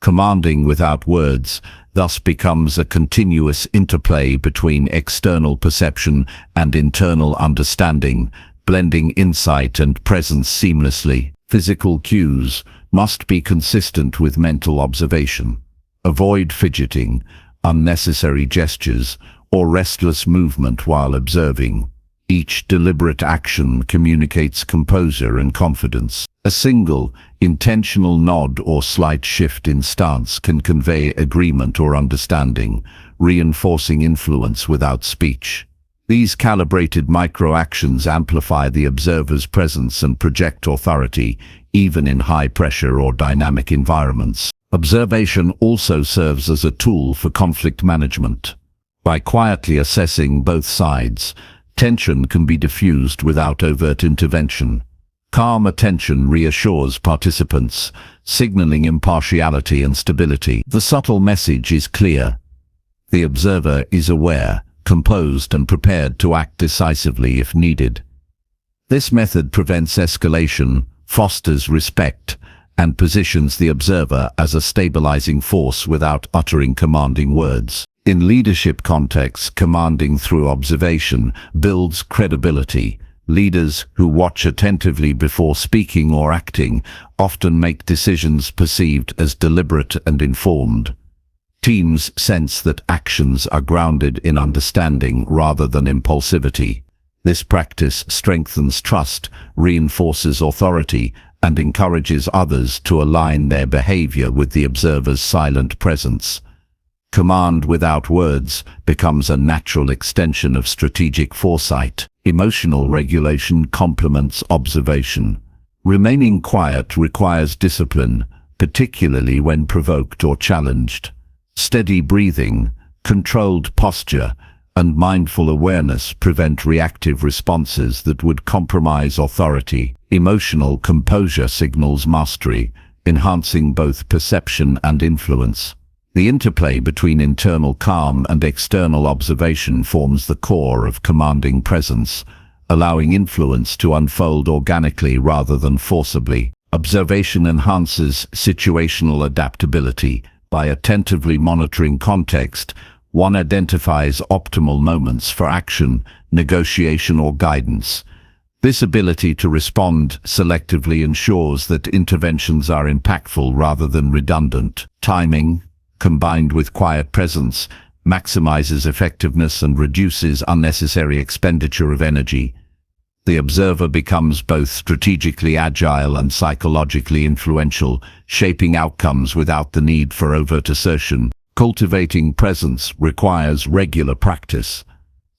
Commanding without words thus becomes a continuous interplay between external perception and internal understanding, blending insight and presence seamlessly. Physical cues must be consistent with mental observation. Avoid fidgeting, unnecessary gestures, or restless movement while observing. Each deliberate action communicates composure and confidence. A single, intentional nod or slight shift in stance can convey agreement or understanding, reinforcing influence without speech. These calibrated micro-actions amplify the observer's presence and project authority, even in high-pressure or dynamic environments. Observation also serves as a tool for conflict management. By quietly assessing both sides, tension can be diffused without overt intervention. Calm attention reassures participants, signaling impartiality and stability. The subtle message is clear. The observer is aware, composed and prepared to act decisively if needed. This method prevents escalation, fosters respect, and positions the observer as a stabilizing force without uttering commanding words. In leadership contexts, commanding through observation builds credibility. Leaders who watch attentively before speaking or acting often make decisions perceived as deliberate and informed. Teams sense that actions are grounded in understanding rather than impulsivity. This practice strengthens trust, reinforces authority, and encourages others to align their behavior with the observer's silent presence. Command without words becomes a natural extension of strategic foresight. Emotional regulation complements observation. Remaining quiet requires discipline, particularly when provoked or challenged. Steady breathing, controlled posture, and mindful awareness prevent reactive responses that would compromise authority. Emotional composure signals mastery, enhancing both perception and influence. The interplay between internal calm and external observation forms the core of commanding presence, allowing influence to unfold organically rather than forcibly. Observation enhances situational adaptability. By attentively monitoring context, one identifies optimal moments for action, negotiation, or guidance. This ability to respond selectively ensures that interventions are impactful rather than redundant. Timing, combined with quiet presence, maximizes effectiveness and reduces unnecessary expenditure of energy. The observer becomes both strategically agile and psychologically influential, shaping outcomes without the need for overt assertion. Cultivating presence requires regular practice.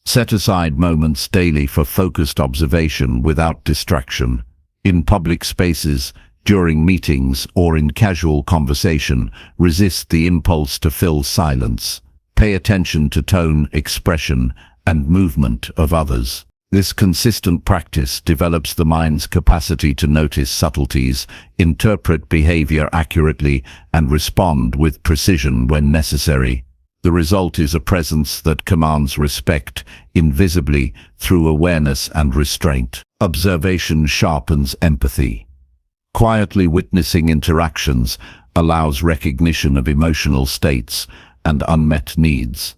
Set aside moments daily for focused observation without distraction. In public spaces, during meetings, or in casual conversation, resist the impulse to fill silence. Pay attention to tone, expression, and movement of others. This consistent practice develops the mind's capacity to notice subtleties, interpret behavior accurately, and respond with precision when necessary. The result is a presence that commands respect, invisibly, through awareness and restraint. Observation sharpens empathy. Quietly witnessing interactions allows recognition of emotional states and unmet needs.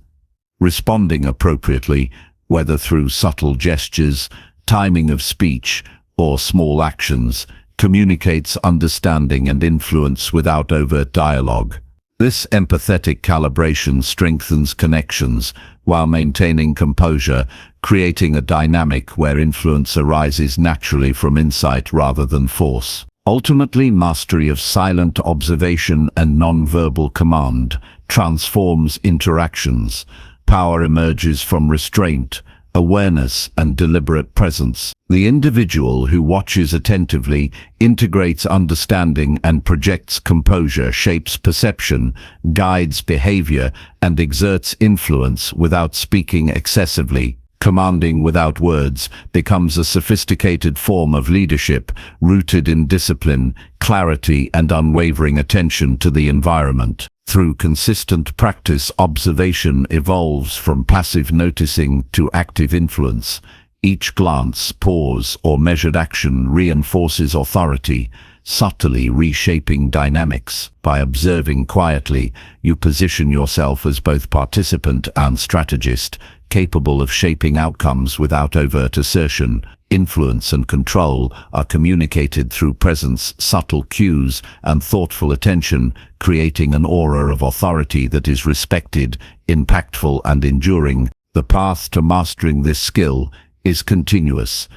Responding appropriately, whether through subtle gestures, timing of speech, or small actions, communicates understanding and influence without overt dialogue. This empathetic calibration strengthens connections while maintaining composure, creating a dynamic where influence arises naturally from insight rather than force. Ultimately, mastery of silent observation and non-verbal command transforms interactions. Power emerges from restraint, awareness, and deliberate presence. The individual who watches attentively, integrates understanding, and projects composure shapes perception, guides behavior, and exerts influence without speaking excessively. Commanding without words becomes a sophisticated form of leadership rooted in discipline, clarity, and unwavering attention to the environment. Through consistent practice, observation evolves from passive noticing to active influence. Each glance, pause, or measured action reinforces authority, subtly reshaping dynamics. By observing quietly, you position yourself as both participant and strategist, capable of shaping outcomes without overt assertion. Influence and control are communicated through presence, subtle cues, and thoughtful attention, creating an aura of authority that is respected, impactful, and enduring. The path to mastering this skill is continuous.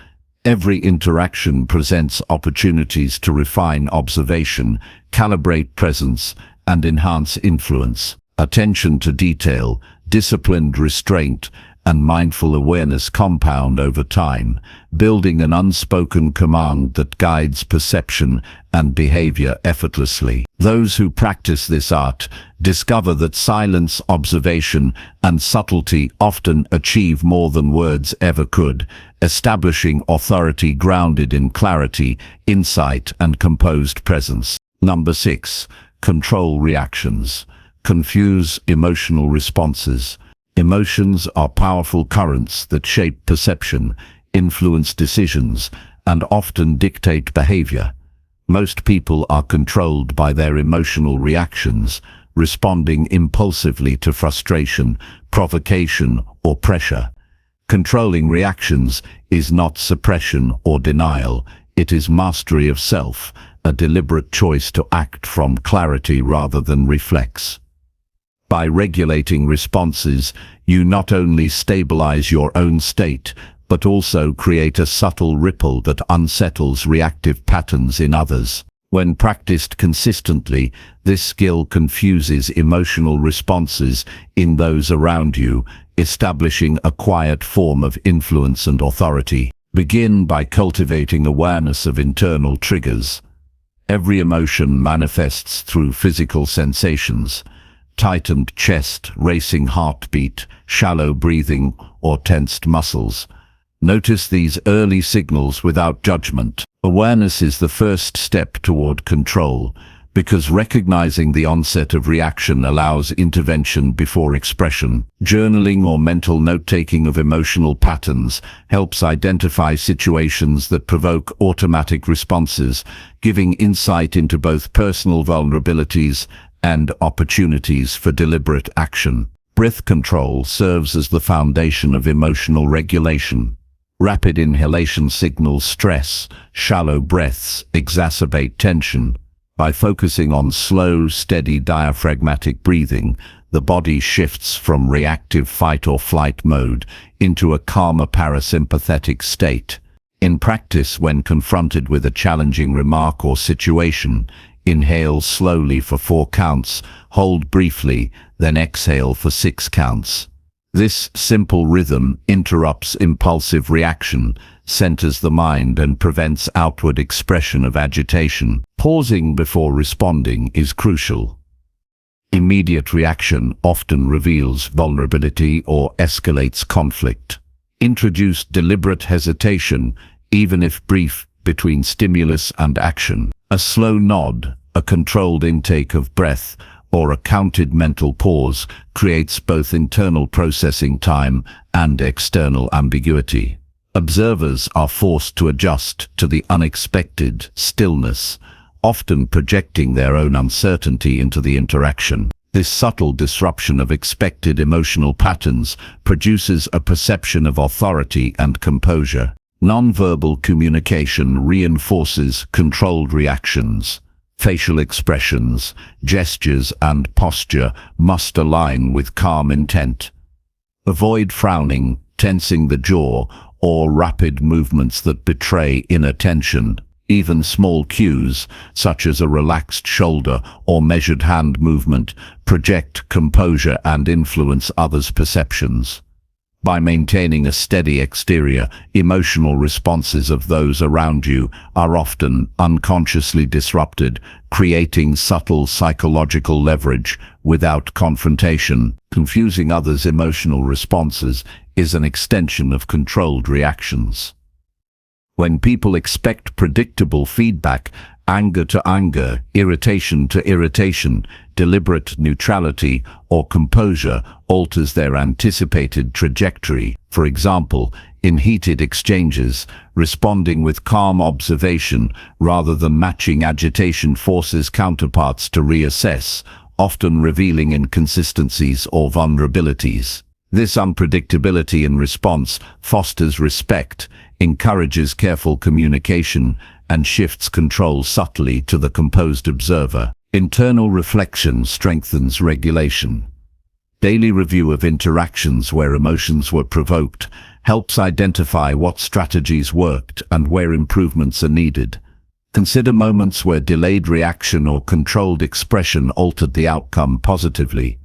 Every interaction presents opportunities to refine observation, calibrate presence, and enhance influence. Attention to detail, disciplined restraint, and mindful awareness compound over time, building an unspoken command that guides perception and behavior effortlessly. Those who practice this art discover that silence, observation, and subtlety often achieve more than words ever could, establishing authority grounded in clarity, insight, and composed presence. Number 6. Control reactions. Confuse emotional responses. Emotions are powerful currents that shape perception, influence decisions, and often dictate behavior. Most people are controlled by their emotional reactions, responding impulsively to frustration, provocation, or pressure. Controlling reactions is not suppression or denial, it is mastery of self, a deliberate choice to act from clarity rather than reflex. By regulating responses, you not only stabilize your own state, but also create a subtle ripple that unsettles reactive patterns in others. When practiced consistently, this skill confuses emotional responses in those around you, establishing a quiet form of influence and authority. Begin by cultivating awareness of internal triggers. Every emotion manifests through physical sensations. Tightened chest, racing heartbeat, shallow breathing, or tensed muscles. Notice these early signals without judgment. Awareness is the first step toward control, because recognizing the onset of reaction allows intervention before expression. Journaling or mental note-taking of emotional patterns helps identify situations that provoke automatic responses, giving insight into both personal vulnerabilities and opportunities for deliberate action. Breath control serves as the foundation of emotional regulation. Rapid inhalation signals stress, shallow breaths exacerbate tension. By focusing on slow, steady diaphragmatic breathing, the body shifts from reactive fight or flight mode into a calmer parasympathetic state. In practice, when confronted with a challenging remark or situation, inhale slowly for 4 counts, hold briefly, then exhale for 6 counts. This simple rhythm interrupts impulsive reaction, centers the mind, and prevents outward expression of agitation. Pausing before responding is crucial. Immediate reaction often reveals vulnerability or escalates conflict. Introduce deliberate hesitation, even if brief, between stimulus and action. A slow nod, a controlled intake of breath, or a counted mental pause creates both internal processing time and external ambiguity. Observers are forced to adjust to the unexpected stillness, often projecting their own uncertainty into the interaction. This subtle disruption of expected emotional patterns produces a perception of authority and composure. Nonverbal communication reinforces controlled reactions. Facial expressions, gestures, and posture must align with calm intent. Avoid frowning, tensing the jaw, or rapid movements that betray inattention. Even small cues, such as a relaxed shoulder or measured hand movement, project composure and influence others' perceptions. By maintaining a steady exterior, emotional responses of those around you are often unconsciously disrupted, creating subtle psychological leverage without confrontation. Confusing others' emotional responses is an extension of controlled reactions. When people expect predictable feedback, anger to anger, irritation to irritation, deliberate neutrality or composure alters their anticipated trajectory. For example, in heated exchanges, responding with calm observation rather than matching agitation forces counterparts to reassess, often revealing inconsistencies or vulnerabilities. This unpredictability in response fosters respect, encourages careful communication, and shifts control subtly to the composed observer. Internal reflection strengthens regulation. Daily review of interactions where emotions were provoked helps identify what strategies worked and where improvements are needed. Consider moments where delayed reaction or controlled expression altered the outcome positively.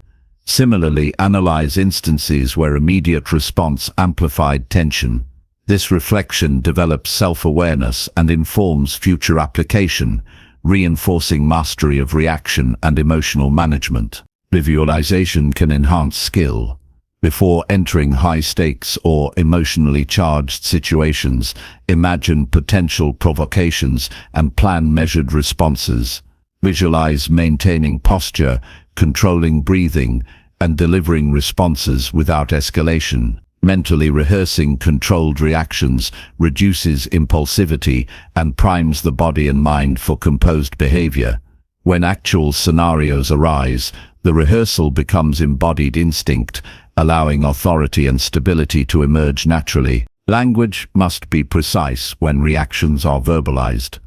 Similarly, analyze instances where immediate response amplified tension. This reflection develops self-awareness and informs future application, reinforcing mastery of reaction and emotional management. Visualization can enhance skill. Before entering high-stakes or emotionally charged situations, imagine potential provocations and plan measured responses. Visualize maintaining posture, controlling breathing, and delivering responses without escalation. Mentally rehearsing controlled reactions reduces impulsivity and primes the body and mind for composed behavior. When actual scenarios arise, the rehearsal becomes embodied instinct, allowing authority and stability to emerge naturally. Language must be precise when reactions are verbalized.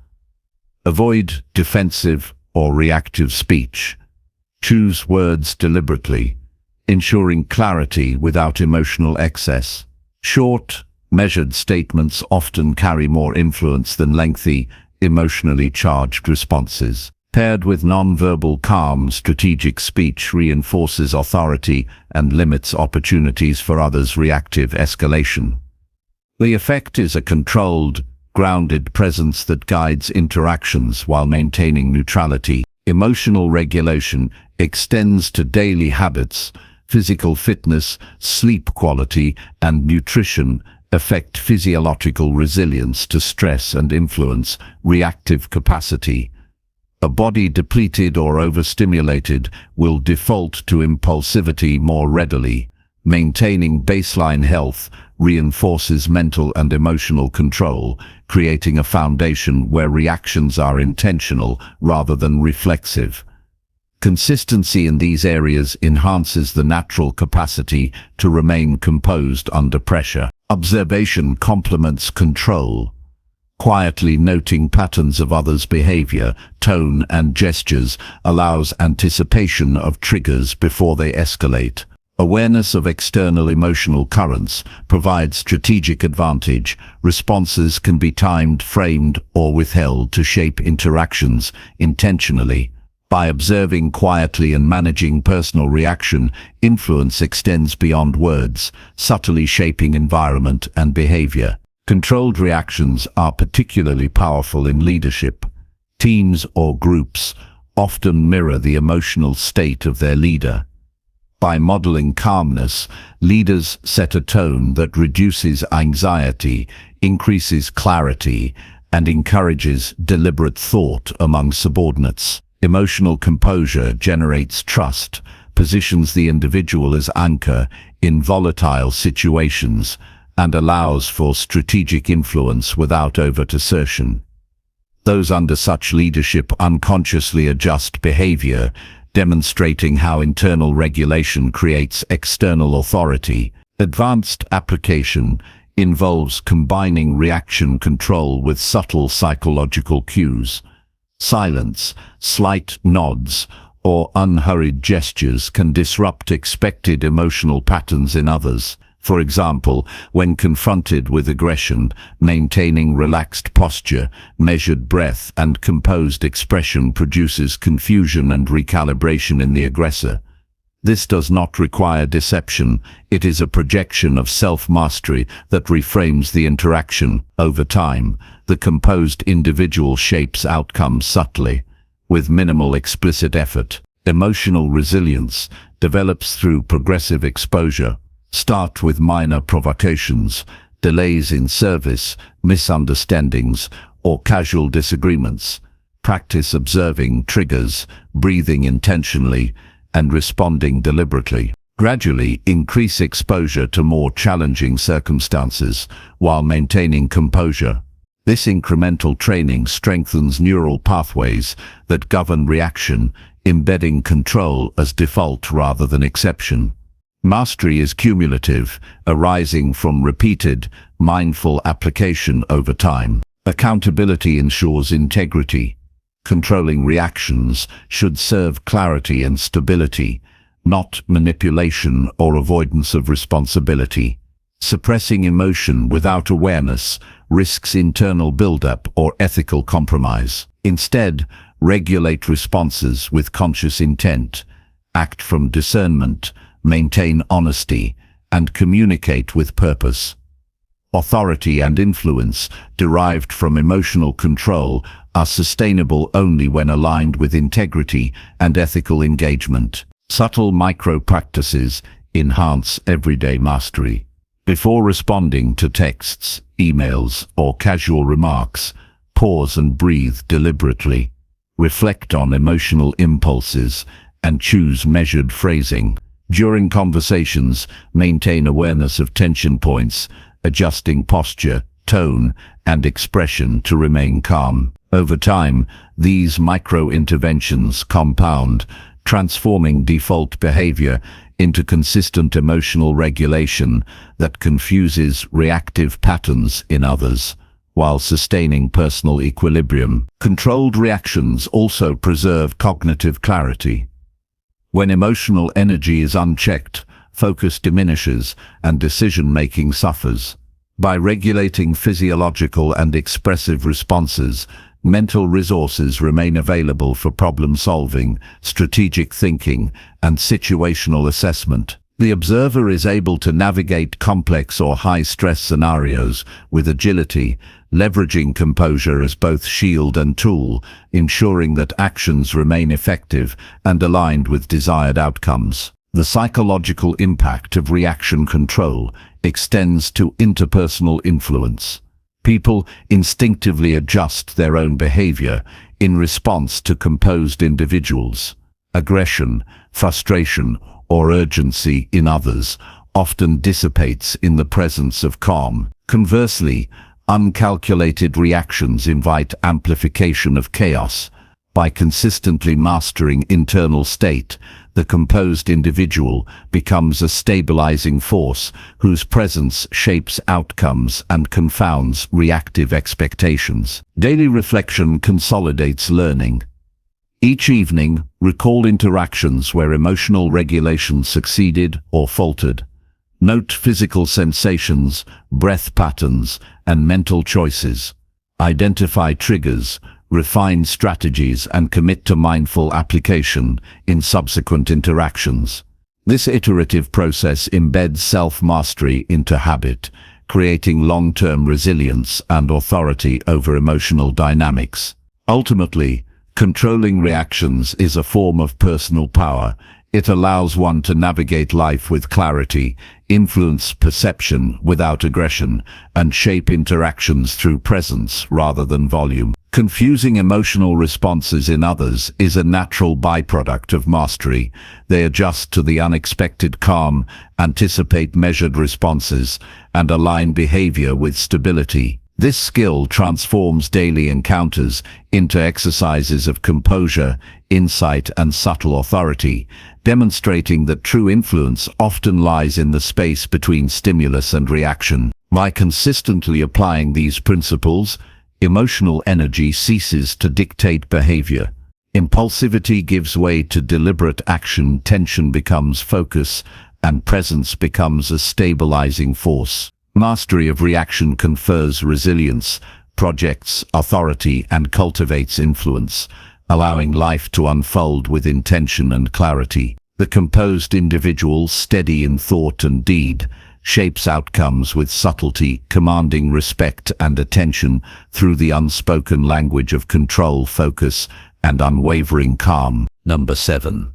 Avoid defensive or reactive speech. Choose words deliberately, ensuring clarity without emotional excess. Short, measured statements often carry more influence than lengthy, emotionally charged responses. Paired with non-verbal calm, strategic speech reinforces authority and limits opportunities for others' reactive escalation. The effect is a controlled, grounded presence that guides interactions while maintaining neutrality. Emotional regulation extends to daily habits. Physical fitness, sleep quality, and nutrition affect physiological resilience to stress and influence reactive capacity. A body depleted or overstimulated will default to impulsivity more readily. Maintaining baseline health reinforces mental and emotional control, creating a foundation where reactions are intentional rather than reflexive. Consistency in these areas enhances the natural capacity to remain composed under pressure. Observation complements control. Quietly noting patterns of others' behavior, tone, and gestures allows anticipation of triggers before they escalate. Awareness of external emotional currents provides strategic advantage. Responses can be timed, framed, or withheld to shape interactions intentionally. By observing quietly and managing personal reaction, influence extends beyond words, subtly shaping environment and behavior. Controlled reactions are particularly powerful in leadership. Teams or groups often mirror the emotional state of their leader. By modeling calmness, leaders set a tone that reduces anxiety, increases clarity, and encourages deliberate thought among subordinates. Emotional composure generates trust, positions the individual as anchor in volatile situations, and allows for strategic influence without overt assertion. Those under such leadership unconsciously adjust behavior, demonstrating how internal regulation creates external authority. Advanced application involves combining reaction control with subtle psychological cues. Silence, slight nods, or unhurried gestures can disrupt expected emotional patterns in others. For example, when confronted with aggression, maintaining relaxed posture, measured breath, and composed expression produces confusion and recalibration in the aggressor. This does not require deception. It is a projection of self-mastery that reframes the interaction. Over time, the composed individual shapes outcomes subtly, with minimal explicit effort. Emotional resilience develops through progressive exposure. Start with minor provocations, delays in service, misunderstandings, or casual disagreements. Practice observing triggers, breathing intentionally, and responding deliberately. Gradually increase exposure to more challenging circumstances while maintaining composure. This incremental training strengthens neural pathways that govern reaction, embedding control as default rather than exception. Mastery is cumulative, arising from repeated, mindful application over time. Accountability ensures integrity. Controlling reactions should serve clarity and stability, not manipulation or avoidance of responsibility. Suppressing emotion without awareness risks internal buildup or ethical compromise. Instead, regulate responses with conscious intent, act from discernment, maintain honesty, and communicate with purpose. Authority and influence derived from emotional control are sustainable only when aligned with integrity and ethical engagement. Subtle micro-practices enhance everyday mastery. Before responding to texts, emails, or casual remarks, pause and breathe deliberately. Reflect on emotional impulses and choose measured phrasing. During conversations, maintain awareness of tension points, adjusting posture, tone, and expression to remain calm. Over time, these micro-interventions compound, transforming default behavior into consistent emotional regulation that confuses reactive patterns in others, while sustaining personal equilibrium. Controlled reactions also preserve cognitive clarity. When emotional energy is unchecked, focus diminishes and decision-making suffers. By regulating physiological and expressive responses, mental resources remain available for problem-solving, strategic thinking, and situational assessment. The observer is able to navigate complex or high-stress scenarios with agility, leveraging composure as both shield and tool, ensuring that actions remain effective and aligned with desired outcomes. The psychological impact of reaction control extends to interpersonal influence. People instinctively adjust their own behavior in response to composed individuals. Aggression, frustration, or urgency in others often dissipates in the presence of calm. Conversely, uncalculated reactions invite amplification of chaos. By consistently mastering internal state, the composed individual becomes a stabilizing force whose presence shapes outcomes and confounds reactive expectations. Daily reflection consolidates learning. Each evening, recall interactions where emotional regulation succeeded or faltered. Note physical sensations, breath patterns, and mental choices. Identify triggers, refine strategies, and commit to mindful application in subsequent interactions. This iterative process embeds self-mastery into habit, creating long-term resilience and authority over emotional dynamics. Ultimately, controlling reactions is a form of personal power. It allows one to navigate life with clarity, influence perception without aggression, and shape interactions through presence rather than volume. Confusing emotional responses in others is a natural byproduct of mastery. They adjust to the unexpected calm, anticipate measured responses, and align behavior with stability. This skill transforms daily encounters into exercises of composure, insight, and subtle authority, demonstrating that true influence often lies in the space between stimulus and reaction. By consistently applying these principles, emotional energy ceases to dictate behavior. Impulsivity gives way to deliberate action, tension becomes focus, and presence becomes a stabilizing force. Mastery of reaction confers resilience, projects authority, and cultivates influence, allowing life to unfold with intention and clarity. The composed individual, steady in thought and deed, shapes outcomes with subtlety, commanding respect and attention through the unspoken language of control, focus, and unwavering calm. Number 7.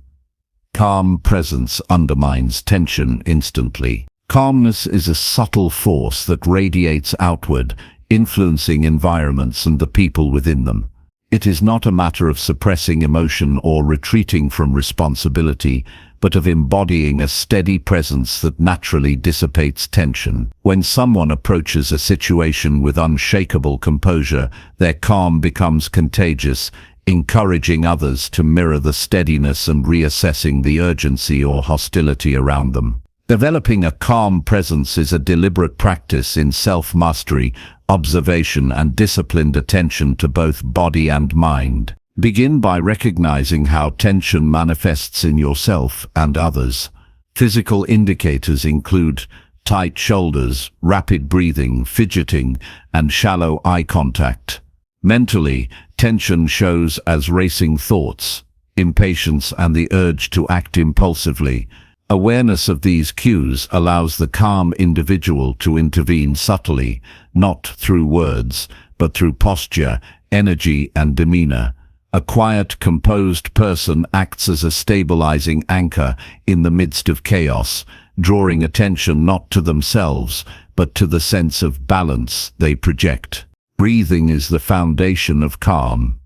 Calm presence undermines tension instantly. Calmness is a subtle force that radiates outward, influencing environments and the people within them. It is not a matter of suppressing emotion or retreating from responsibility, but of embodying a steady presence that naturally dissipates tension. When someone approaches a situation with unshakable composure, their calm becomes contagious, encouraging others to mirror the steadiness and reassessing the urgency or hostility around them. Developing a calm presence is a deliberate practice in self-mastery, observation, and disciplined attention to both body and mind. Begin by recognizing how tension manifests in yourself and others. Physical indicators include tight shoulders, rapid breathing, fidgeting, and shallow eye contact. Mentally, tension shows as racing thoughts, impatience, and the urge to act impulsively. Awareness of these cues allows the calm individual to intervene subtly, not through words, but through posture, energy, and demeanor. A quiet, composed person acts as a stabilizing anchor in the midst of chaos, drawing attention not to themselves, but to the sense of balance they project. Breathing is the foundation of calm.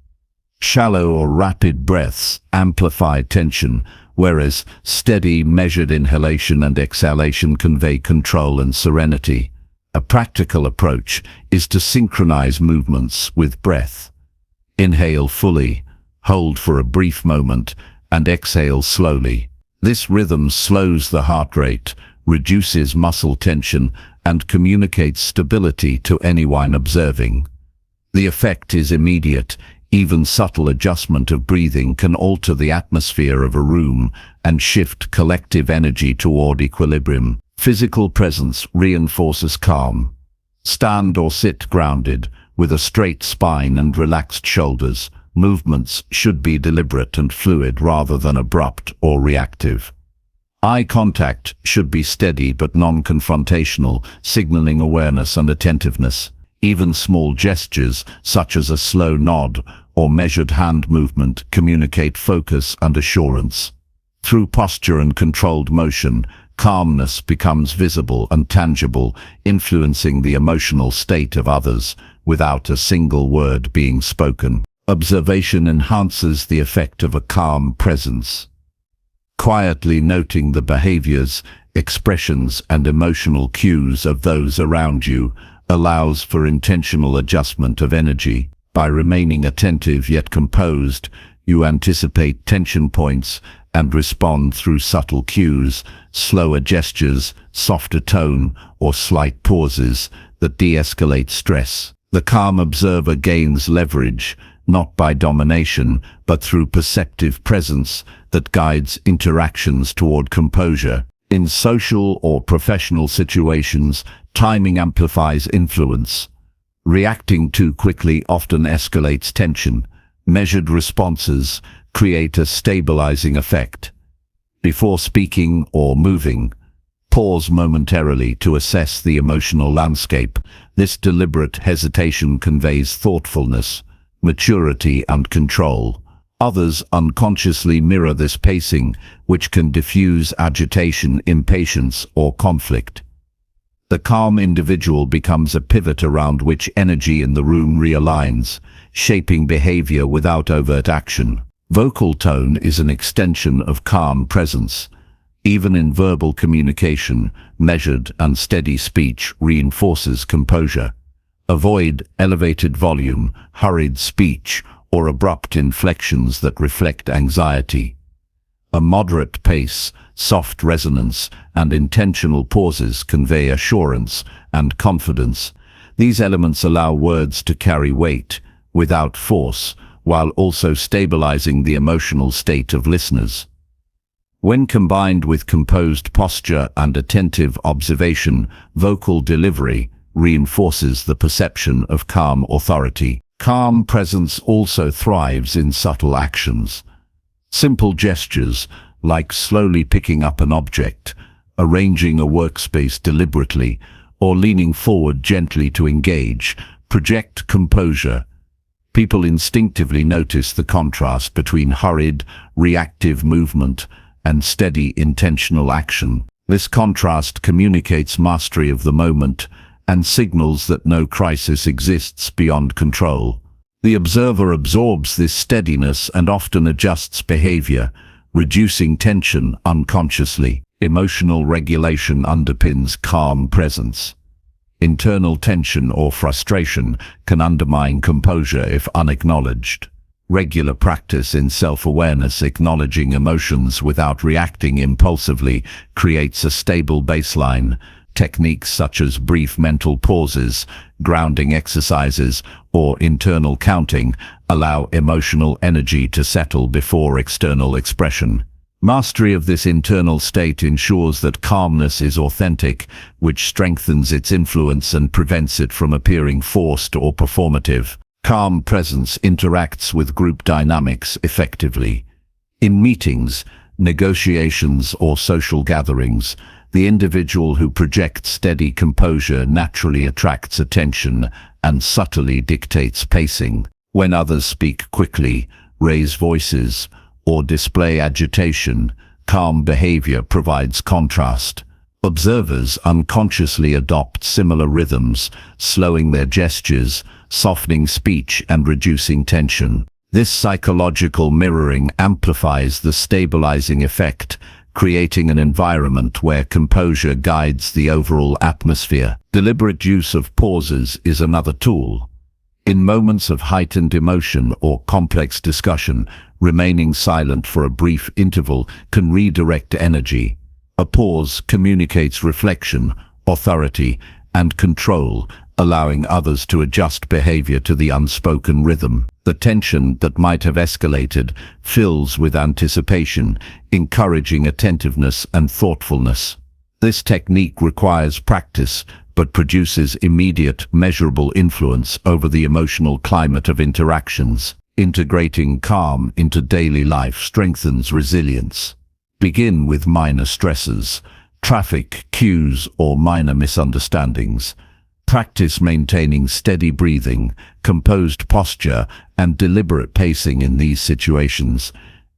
Shallow or rapid breaths amplify tension, whereas steady, measured inhalation and exhalation convey control and serenity. A practical approach is to synchronize movements with breath. Inhale fully, hold for a brief moment, and exhale slowly. This rhythm slows the heart rate, reduces muscle tension, and communicates stability to anyone observing. The effect is immediate. Even subtle adjustment of breathing can alter the atmosphere of a room and shift collective energy toward equilibrium. Physical presence reinforces calm. Stand or sit grounded, with a straight spine and relaxed shoulders. Movements should be deliberate and fluid rather than abrupt or reactive. Eye contact should be steady but non-confrontational, signaling awareness and attentiveness. Even small gestures, such as a slow nod or measured hand movement, communicate focus and assurance. Through posture and controlled motion, calmness becomes visible and tangible, influencing the emotional state of others without a single word being spoken. Observation enhances the effect of a calm presence. Quietly noting the behaviors, expressions, and emotional cues of those around you allows for intentional adjustment of energy. By remaining attentive yet composed, you anticipate tension points and respond through subtle cues, slower gestures, softer tone, or slight pauses that de-escalate stress. The calm observer gains leverage, not by domination, but through perceptive presence that guides interactions toward composure. In social or professional situations, timing amplifies influence. Reacting too quickly often escalates tension. Measured responses create a stabilizing effect. Before speaking or moving, pause momentarily to assess the emotional landscape. This deliberate hesitation conveys thoughtfulness, maturity, and control. Others unconsciously mirror this pacing, which can diffuse agitation, impatience, or conflict. The calm individual becomes a pivot around which energy in the room realigns, shaping behavior without overt action. Vocal tone is an extension of calm presence. Even in verbal communication, measured and steady speech reinforces composure. Avoid elevated volume, hurried speech, or abrupt inflections that reflect anxiety. A moderate pace, soft resonance, and intentional pauses convey assurance and confidence. These elements allow words to carry weight without force, while also stabilizing the emotional state of listeners. When combined with composed posture and attentive observation, vocal delivery reinforces the perception of calm authority. Calm presence also thrives in subtle actions. Simple gestures, like slowly picking up an object, arranging a workspace deliberately, or leaning forward gently to engage, project composure. People instinctively notice the contrast between hurried, reactive movement and steady, intentional action. This contrast communicates mastery of the moment and signals that no crisis exists beyond control. The observer absorbs this steadiness and often adjusts behavior, reducing tension unconsciously. Emotional regulation underpins calm presence. Internal tension or frustration can undermine composure if unacknowledged. Regular practice in self-awareness, acknowledging emotions without reacting impulsively, creates a stable baseline. Techniques such as brief mental pauses, grounding exercises, or internal counting allow emotional energy to settle before external expression. Mastery of this internal state ensures that calmness is authentic, which strengthens its influence and prevents it from appearing forced or performative. Calm presence interacts with group dynamics effectively. In meetings, negotiations, or social gatherings, the individual who projects steady composure naturally attracts attention and subtly dictates pacing. When others speak quickly, raise voices, or display agitation, calm behavior provides contrast. Observers unconsciously adopt similar rhythms, slowing their gestures, softening speech, and reducing tension. This psychological mirroring amplifies the stabilizing effect, creating an environment where composure guides the overall atmosphere. Deliberate use of pauses is another tool. In moments of heightened emotion or complex discussion, remaining silent for a brief interval can redirect energy. A pause communicates reflection, authority, and control, allowing others to adjust behavior to the unspoken rhythm. The tension that might have escalated fills with anticipation, encouraging attentiveness and thoughtfulness. This technique requires practice, but produces immediate, measurable influence over the emotional climate of interactions. Integrating calm into daily life strengthens resilience. Begin with minor stresses, traffic, cues, or minor misunderstandings. Practice maintaining steady breathing, composed posture, and deliberate pacing in these situations.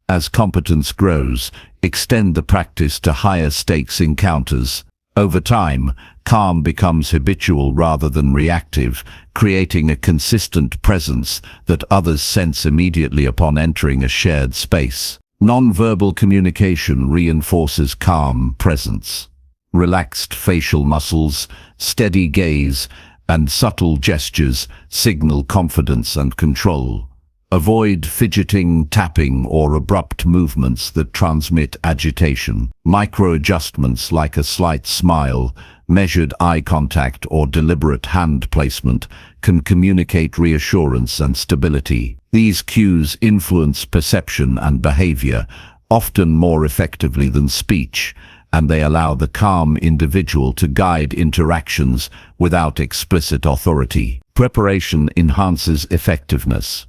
As competence grows, extend the practice to higher stakes encounters. Over time, calm becomes habitual rather than reactive, creating a consistent presence that others sense immediately upon entering a shared space. Non-verbal communication reinforces calm presence. Relaxed facial muscles, steady gaze, and subtle gestures signal confidence and control. Avoid fidgeting, tapping, or abrupt movements that transmit agitation. Micro-adjustments like a slight smile, measured eye contact, or deliberate hand placement can communicate reassurance and stability. These cues influence perception and behavior, often more effectively than speech, and they allow the calm individual to guide interactions without explicit authority. Preparation enhances effectiveness.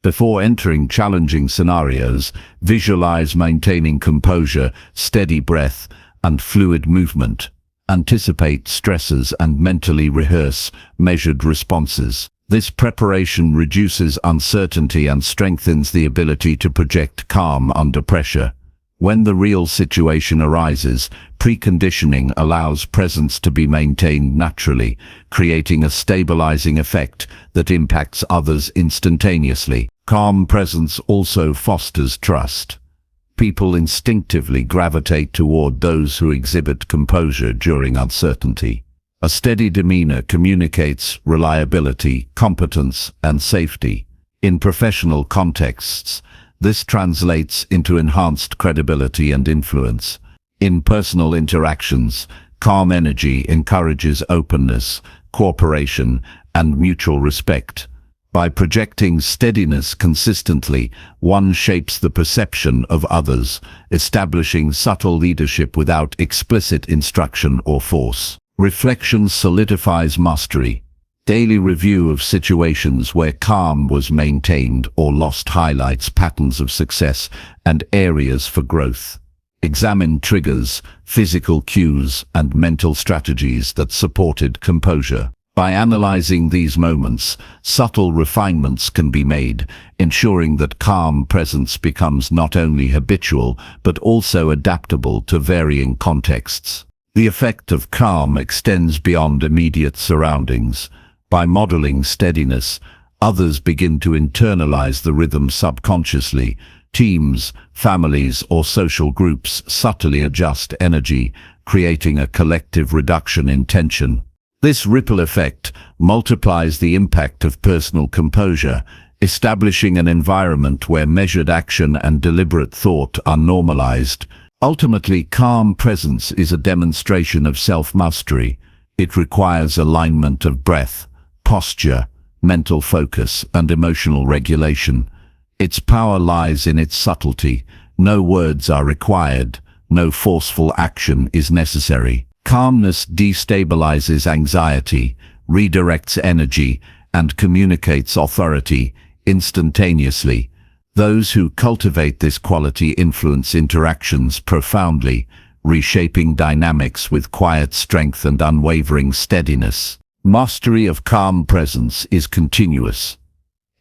Before entering challenging scenarios, visualize maintaining composure, steady breath, and fluid movement. Anticipate stresses and mentally rehearse measured responses. This preparation reduces uncertainty and strengthens the ability to project calm under pressure. When the real situation arises, preconditioning allows presence to be maintained naturally, creating a stabilizing effect that impacts others instantaneously. Calm presence also fosters trust. People instinctively gravitate toward those who exhibit composure during uncertainty. A steady demeanor communicates reliability, competence, and safety. In professional contexts, this translates into enhanced credibility and influence. In personal interactions, calm energy encourages openness, cooperation, and mutual respect. By projecting steadiness consistently, one shapes the perception of others, establishing subtle leadership without explicit instruction or force. Reflection solidifies mastery. Daily review of situations where calm was maintained or lost highlights patterns of success and areas for growth. Examine triggers, physical cues, and mental strategies that supported composure. By analyzing these moments, subtle refinements can be made, ensuring that calm presence becomes not only habitual but also adaptable to varying contexts. The effect of calm extends beyond immediate surroundings. By modeling steadiness, others begin to internalize the rhythm subconsciously. Teams, families, or social groups subtly adjust energy, creating a collective reduction in tension. This ripple effect multiplies the impact of personal composure, establishing an environment where measured action and deliberate thought are normalized. Ultimately, calm presence is a demonstration of self-mastery. It requires alignment of breath, posture, mental focus, and emotional regulation. Its power lies in its subtlety. No words are required. No forceful action is necessary. Calmness destabilizes anxiety, redirects energy, and communicates authority instantaneously. Those who cultivate this quality influence interactions profoundly, reshaping dynamics with quiet strength and unwavering steadiness. Mastery of calm presence is continuous.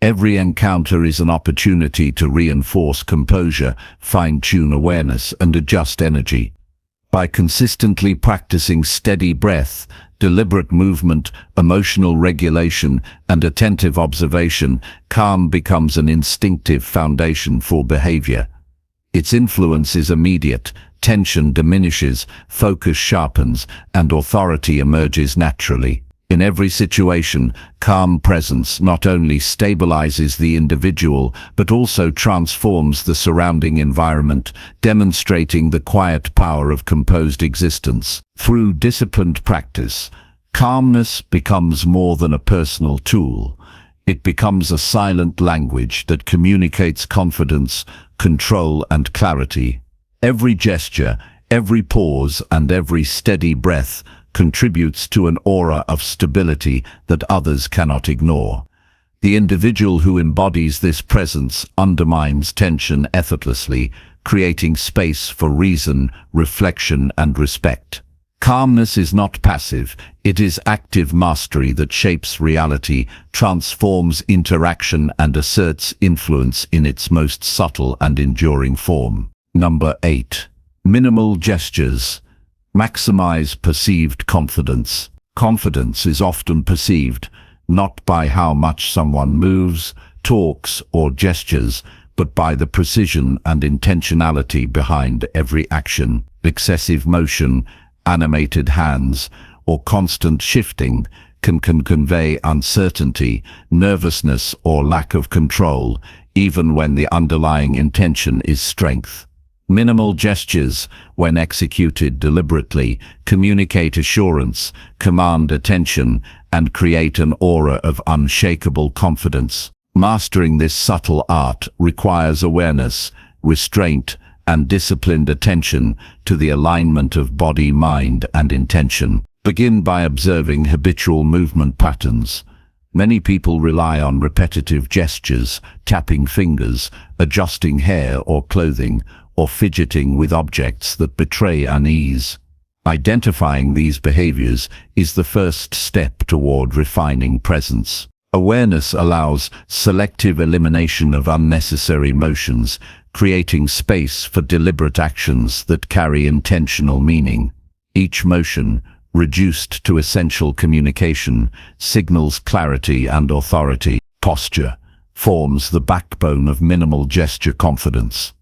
Every encounter is an opportunity to reinforce composure, fine-tune awareness, and adjust energy. By consistently practicing steady breath, deliberate movement, emotional regulation, and attentive observation, calm becomes an instinctive foundation for behavior. Its influence is immediate, tension diminishes, focus sharpens, and authority emerges naturally. In every situation, calm presence not only stabilizes the individual, but also transforms the surrounding environment, demonstrating the quiet power of composed existence. Through disciplined practice, calmness becomes more than a personal tool. It becomes a silent language that communicates confidence, control, and clarity. Every gesture, every pause, and every steady breath contributes to an aura of stability that others cannot ignore. The individual who embodies this presence undermines tension effortlessly, creating space for reason, reflection, and respect. Calmness is not passive, it is active mastery that shapes reality, transforms interaction, and asserts influence in its most subtle and enduring form. Number 8. Minimal gestures. Maximize perceived confidence. Confidence is often perceived, not by how much someone moves, talks, or gestures, but by the precision and intentionality behind every action. Excessive motion, animated hands, or constant shifting can convey uncertainty, nervousness, or lack of control, even when the underlying intention is strength. Minimal gestures, when executed deliberately, communicate assurance, command attention, and create an aura of unshakable confidence. Mastering this subtle art requires awareness, restraint, and disciplined attention to the alignment of body, mind, and intention. Begin by observing habitual movement patterns. Many people rely on repetitive gestures, tapping fingers, adjusting hair or clothing, or fidgeting with objects that betray unease. Identifying these behaviors is the first step toward refining presence. Awareness allows selective elimination of unnecessary motions, creating space for deliberate actions that carry intentional meaning. Each motion, reduced to essential communication, signals clarity and authority. Posture forms the backbone of minimal gesture confidence.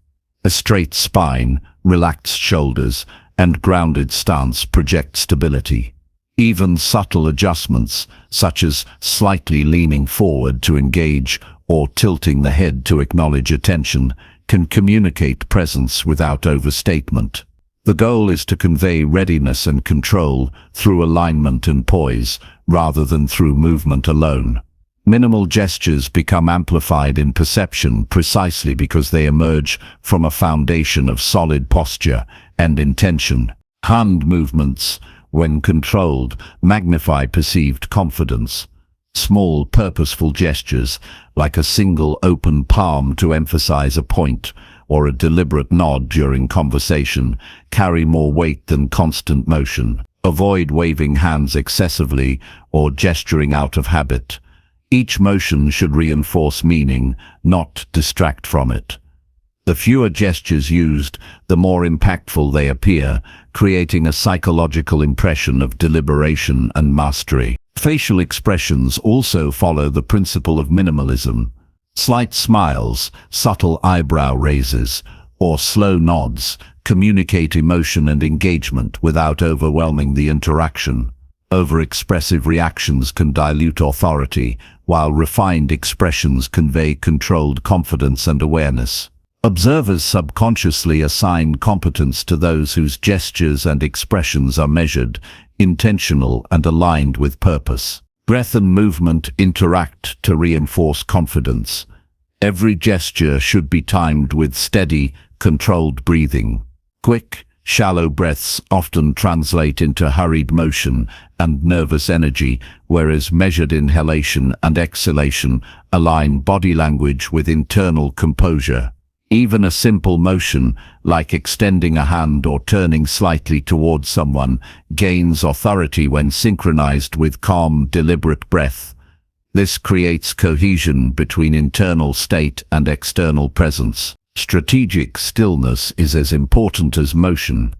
A straight spine, relaxed shoulders, and grounded stance project stability. Even subtle adjustments, such as slightly leaning forward to engage or tilting the head to acknowledge attention, can communicate presence without overstatement. The goal is to convey readiness and control through alignment and poise, rather than through movement alone. Minimal gestures become amplified in perception precisely because they emerge from a foundation of solid posture and intention. Hand movements, when controlled, magnify perceived confidence. Small, purposeful gestures, like a single open palm to emphasize a point, or a deliberate nod during conversation, carry more weight than constant motion. Avoid waving hands excessively or gesturing out of habit. Each motion should reinforce meaning, not distract from it. The fewer gestures used, the more impactful they appear, creating a psychological impression of deliberation and mastery. Facial expressions also follow the principle of minimalism. Slight smiles, subtle eyebrow raises, or slow nods communicate emotion and engagement without overwhelming the interaction. Overexpressive reactions can dilute authority, while refined expressions convey controlled confidence and awareness. Observers subconsciously assign competence to those whose gestures and expressions are measured, intentional, and aligned with purpose. Breath and movement interact to reinforce confidence. Every gesture should be timed with steady, controlled breathing. Quick, shallow breaths often translate into hurried motion and nervous energy, whereas measured inhalation and exhalation align body language with internal composure. Even a simple motion, like extending a hand or turning slightly towards someone, gains authority when synchronized with calm, deliberate breath. This creates cohesion between internal state and external presence. Strategic stillness is as important as motion.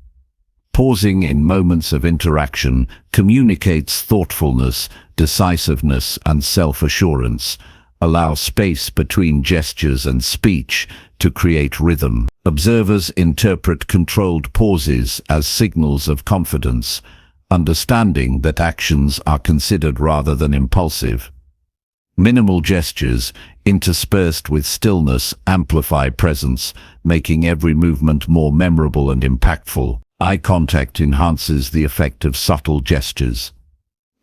Pausing in moments of interaction communicates thoughtfulness, decisiveness, and self-assurance. Allow space between gestures and speech to create rhythm. Observers interpret controlled pauses as signals of confidence, understanding that actions are considered rather than impulsive. Minimal gestures, interspersed with stillness, amplify presence, making every movement more memorable and impactful. Eye contact enhances the effect of subtle gestures.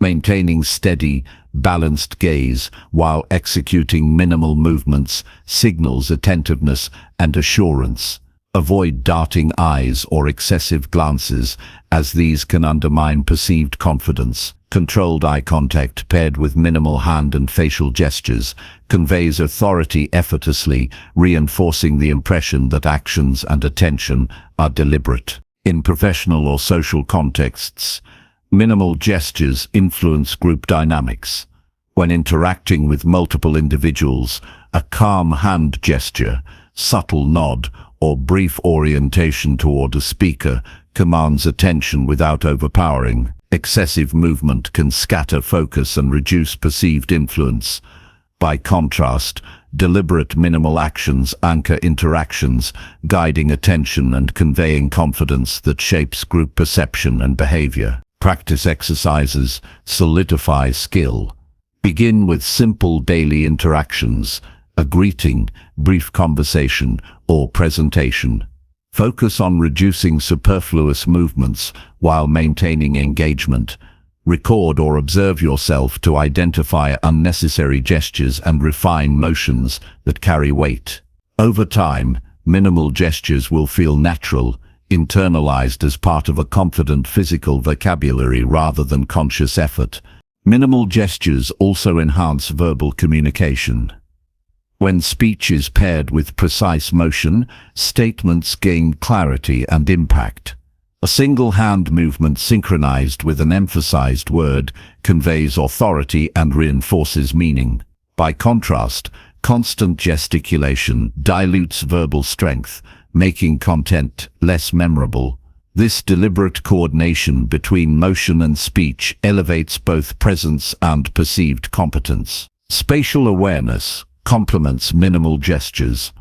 Maintaining steady, balanced gaze while executing minimal movements signals attentiveness and assurance. Avoid darting eyes or excessive glances, as these can undermine perceived confidence. Controlled eye contact paired with minimal hand and facial gestures conveys authority effortlessly, reinforcing the impression that actions and attention are deliberate. In professional or social contexts, minimal gestures influence group dynamics. When interacting with multiple individuals, a calm hand gesture, subtle nod, or brief orientation toward a speaker commands attention without overpowering. Excessive movement can scatter focus and reduce perceived influence. By contrast, deliberate minimal actions anchor interactions, guiding attention and conveying confidence that shapes group perception and behavior. Practice exercises solidify skill. Begin with simple daily interactions, a greeting, brief conversation, or presentation. Focus on reducing superfluous movements while maintaining engagement. Record or observe yourself to identify unnecessary gestures and refine motions that carry weight. Over time, minimal gestures will feel natural, internalized as part of a confident physical vocabulary rather than conscious effort. Minimal gestures also enhance verbal communication. When speech is paired with precise motion, statements gain clarity and impact. A single hand movement synchronized with an emphasized word conveys authority and reinforces meaning. By contrast, constant gesticulation dilutes verbal strength, making content less memorable. This deliberate coordination between motion and speech elevates both presence and perceived competence. Spatial awareness complements minimal gestures.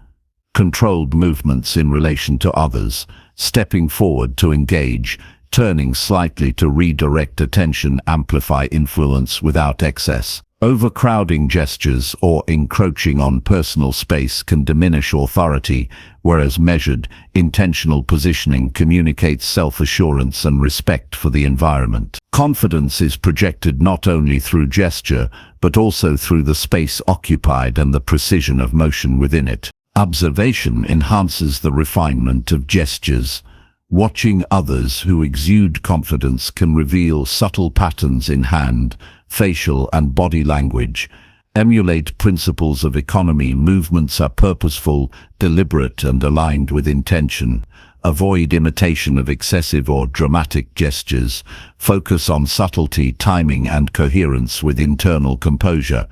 Controlled movements in relation to others, stepping forward to engage, turning slightly to redirect attention amplify influence without excess. Overcrowding gestures or encroaching on personal space can diminish authority, whereas measured, intentional positioning communicates self-assurance and respect for the environment. Confidence is projected not only through gesture, but also through the space occupied and the precision of motion within it. Observation enhances the refinement of gestures. Watching others who exude confidence can reveal subtle patterns in hand, facial and body language. Emulate principles of economy. Movements are purposeful, deliberate and aligned with intention. Avoid imitation of excessive or dramatic gestures. Focus on subtlety, timing and coherence with internal composure.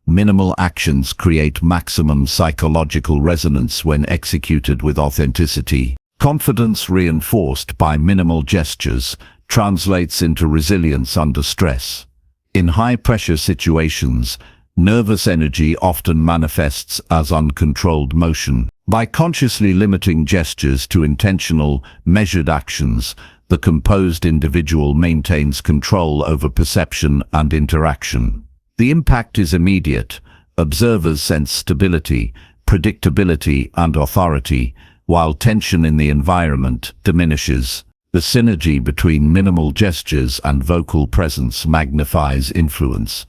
Minimal actions create maximum psychological resonance when executed with authenticity. Confidence reinforced by minimal gestures translates into resilience under stress. In high-pressure situations, nervous energy often manifests as uncontrolled motion. By consciously limiting gestures to intentional, measured actions, the composed individual maintains control over perception and interaction. The impact is immediate. Observers sense stability, predictability, and authority, while tension in the environment diminishes. The synergy between minimal gestures and vocal presence magnifies influence.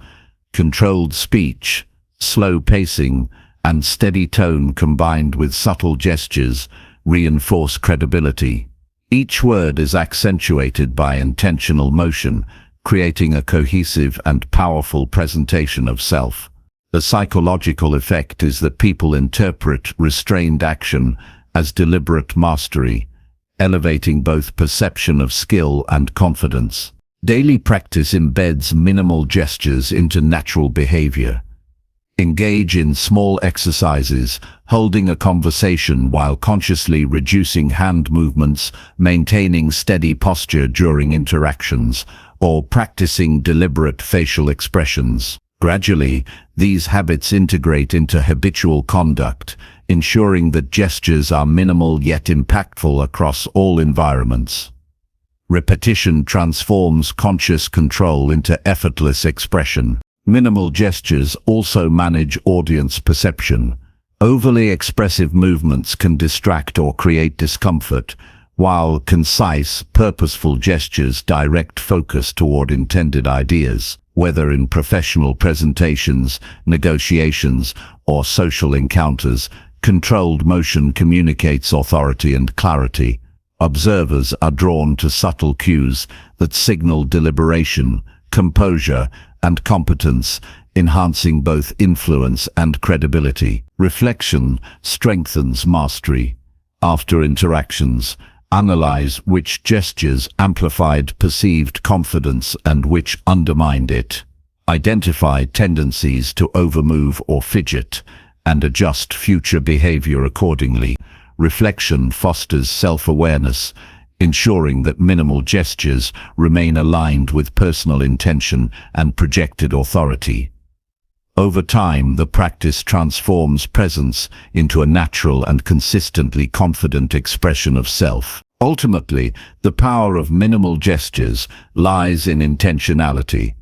Controlled speech, slow pacing, and steady tone combined with subtle gestures reinforce credibility. Each word is accentuated by intentional motion, creating a cohesive and powerful presentation of self. The psychological effect is that people interpret restrained action as deliberate mastery, elevating both perception of skill and confidence. Daily practice embeds minimal gestures into natural behavior. Engage in small exercises, holding a conversation while consciously reducing hand movements, maintaining steady posture during interactions, or practicing deliberate facial expressions. Gradually, these habits integrate into habitual conduct, ensuring that gestures are minimal yet impactful across all environments. Repetition transforms conscious control into effortless expression. Minimal gestures also manage audience perception. Overly expressive movements can distract or create discomfort, while concise, purposeful gestures direct focus toward intended ideas. Whether in professional presentations, negotiations, or social encounters, controlled motion communicates authority and clarity. Observers are drawn to subtle cues that signal deliberation, composure, and competence, enhancing both influence and credibility. Reflection strengthens mastery. After interactions, analyze which gestures amplified perceived confidence and which undermined it. Identify tendencies to overmove or fidget, and adjust future behavior accordingly. Reflection fosters self-awareness, ensuring that minimal gestures remain aligned with personal intention and projected authority. Over time, the practice transforms presence into a natural and consistently confident expression of self. Ultimately, the power of minimal gestures lies in intentionality.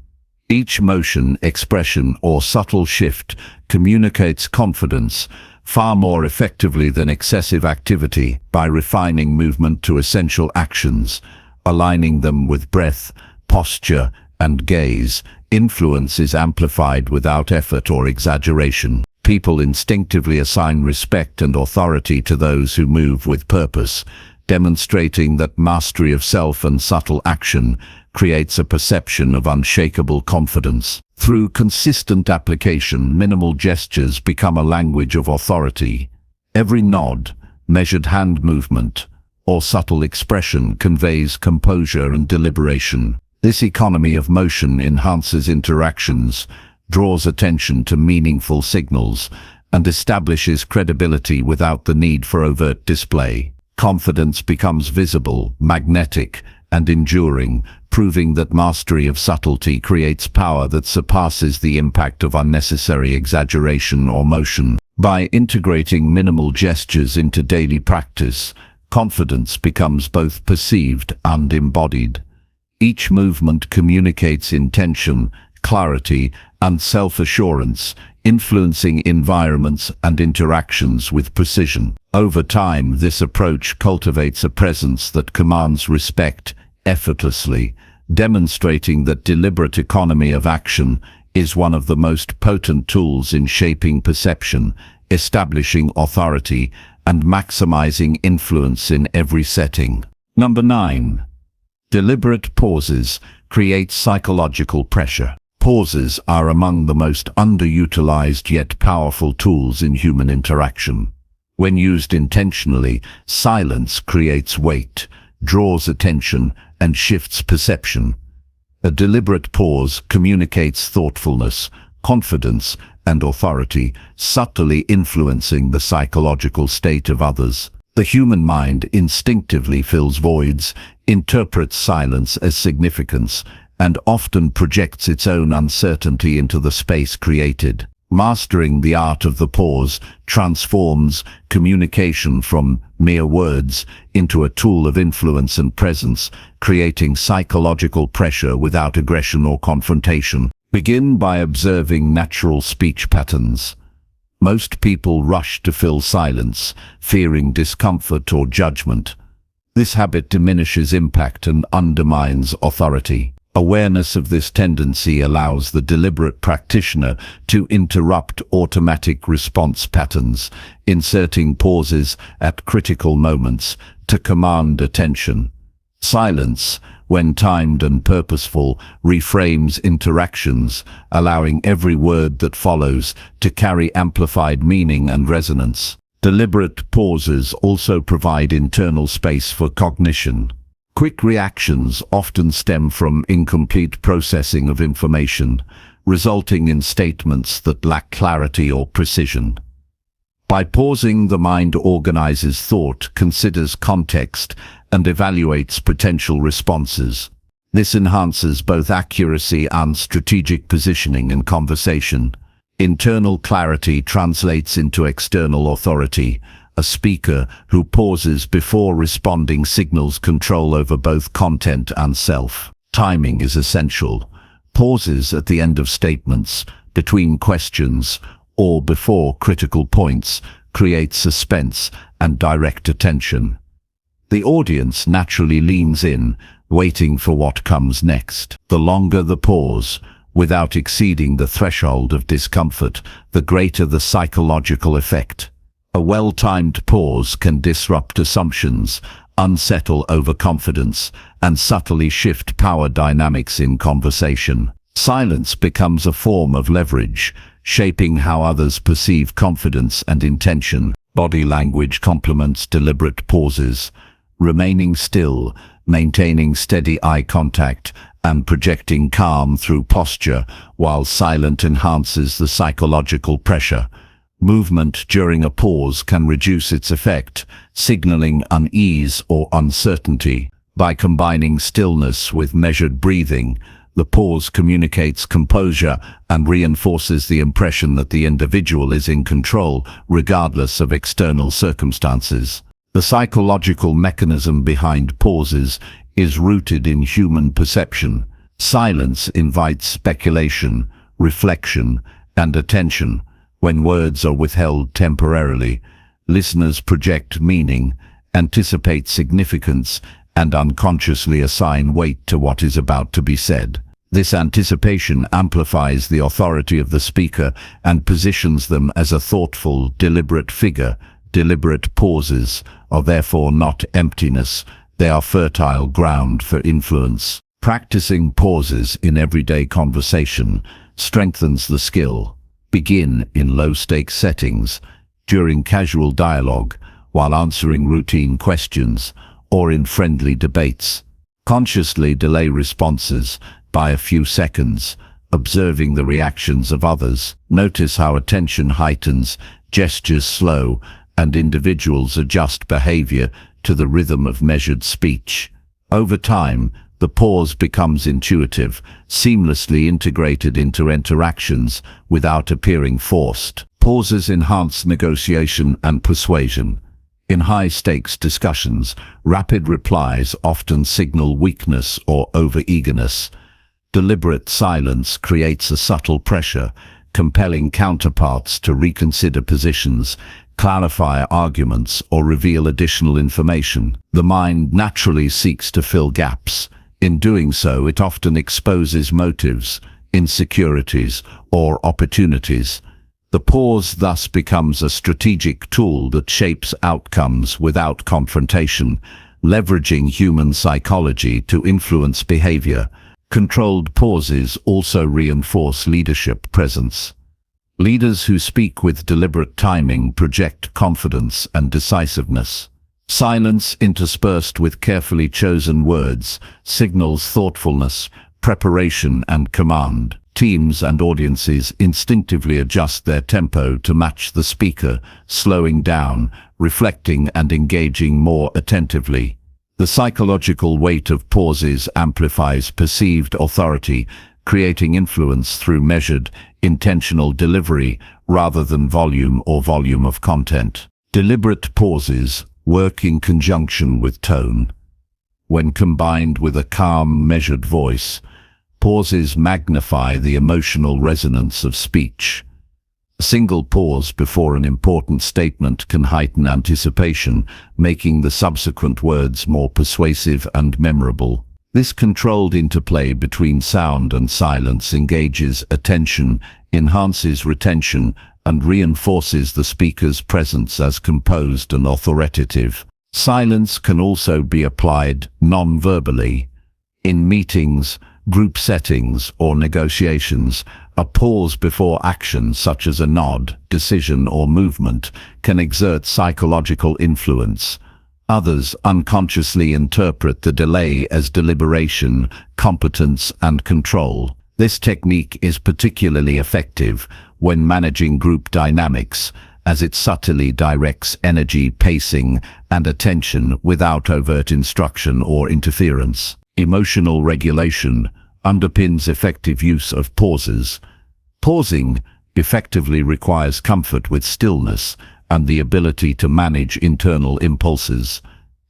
Each motion, expression, or subtle shift communicates confidence far more effectively than excessive activity. By refining movement to essential actions, aligning them with breath, posture, and gaze, influence is amplified without effort or exaggeration. People instinctively assign respect and authority to those who move with purpose, demonstrating that mastery of self and subtle action creates a perception of unshakable confidence. Through consistent application, minimal gestures become a language of authority. Every nod, measured hand movement, or subtle expression conveys composure and deliberation. This economy of motion enhances interactions, draws attention to meaningful signals, and establishes credibility without the need for overt display. Confidence becomes visible, magnetic, and enduring, proving that mastery of subtlety creates power that surpasses the impact of unnecessary exaggeration or motion. By integrating minimal gestures into daily practice, confidence becomes both perceived and embodied. Each movement communicates intention, clarity, and self-assurance, influencing environments and interactions with precision. Over time, this approach cultivates a presence that commands respect effortlessly, demonstrating that deliberate economy of action is one of the most potent tools in shaping perception, establishing authority, and maximizing influence in every setting. Number 9. Deliberate pauses create psychological pressure. Pauses are among the most underutilized yet powerful tools in human interaction. When used intentionally, silence creates weight, draws attention, and shifts perception. A deliberate pause communicates thoughtfulness, confidence, and authority, subtly influencing the psychological state of others. The human mind instinctively fills voids, interprets silence as significance, and often projects its own uncertainty into the space created. Mastering the art of the pause transforms communication from mere words into a tool of influence and presence, creating psychological pressure without aggression or confrontation. Begin by observing natural speech patterns. Most people rush to fill silence, fearing discomfort or judgment. This habit diminishes impact and undermines authority. Awareness of this tendency allows the deliberate practitioner to interrupt automatic response patterns, inserting pauses at critical moments to command attention. Silence, when timed and purposeful, reframes interactions, allowing every word that follows to carry amplified meaning and resonance. Deliberate pauses also provide internal space for cognition. Quick reactions often stem from incomplete processing of information, resulting in statements that lack clarity or precision. By pausing, the mind organizes thought, considers context, and evaluates potential responses. This enhances both accuracy and strategic positioning in conversation. Internal clarity translates into external authority. A speaker who pauses before responding signals control over both content and self. Timing is essential. Pauses at the end of statements, between questions, or before critical points create suspense and direct attention. The audience naturally leans in, waiting for what comes next. The longer the pause, without exceeding the threshold of discomfort, the greater the psychological effect. A well-timed pause can disrupt assumptions, unsettle overconfidence, and subtly shift power dynamics in conversation. Silence becomes a form of leverage, shaping how others perceive confidence and intention. Body language complements deliberate pauses. Remaining still, maintaining steady eye contact, and projecting calm through posture, while silent enhances the psychological pressure. Movement during a pause can reduce its effect, signaling unease or uncertainty. By combining stillness with measured breathing, the pause communicates composure and reinforces the impression that the individual is in control, regardless of external circumstances. The psychological mechanism behind pauses is rooted in human perception. Silence invites speculation, reflection, and attention. When words are withheld temporarily, listeners project meaning, anticipate significance, and unconsciously assign weight to what is about to be said. This anticipation amplifies the authority of the speaker and positions them as a thoughtful, deliberate figure. Deliberate pauses are therefore not emptiness, they are fertile ground for influence. Practicing pauses in everyday conversation strengthens the skill. Begin in low-stakes settings, during casual dialogue, while answering routine questions, or in friendly debates. Consciously delay responses by a few seconds, observing the reactions of others. Notice how attention heightens, gestures slow, and individuals adjust behavior to the rhythm of measured speech. Over time, the pause becomes intuitive, seamlessly integrated into interactions without appearing forced. Pauses enhance negotiation and persuasion. In high-stakes discussions, rapid replies often signal weakness or over-eagerness. Deliberate silence creates a subtle pressure, compelling counterparts to reconsider positions, clarify arguments, or reveal additional information. The mind naturally seeks to fill gaps. In doing so, it often exposes motives, insecurities, or opportunities. The pause thus becomes a strategic tool that shapes outcomes without confrontation, leveraging human psychology to influence behavior. Controlled pauses also reinforce leadership presence. Leaders who speak with deliberate timing project confidence and decisiveness. Silence interspersed with carefully chosen words signals thoughtfulness, preparation, and command. Teams and audiences instinctively adjust their tempo to match the speaker, slowing down, reflecting, and engaging more attentively. The psychological weight of pauses amplifies perceived authority, creating influence through measured, intentional delivery rather than volume of content. Deliberate pauses work in conjunction with tone. When combined with a calm, measured voice, pauses magnify the emotional resonance of speech. A single pause before an important statement can heighten anticipation, making the subsequent words more persuasive and memorable. This controlled interplay between sound and silence engages attention, enhances retention, and reinforces the speaker's presence as composed and authoritative. Silence can also be applied non-verbally. In meetings, group settings, or negotiations, a pause before action such as a nod, decision, or movement can exert psychological influence. Others unconsciously interpret the delay as deliberation, competence, and control. This technique is particularly effective when managing group dynamics, as it subtly directs energy, pacing, and attention without overt instruction or interference. Emotional regulation underpins effective use of pauses. Pausing effectively requires comfort with stillness and the ability to manage internal impulses.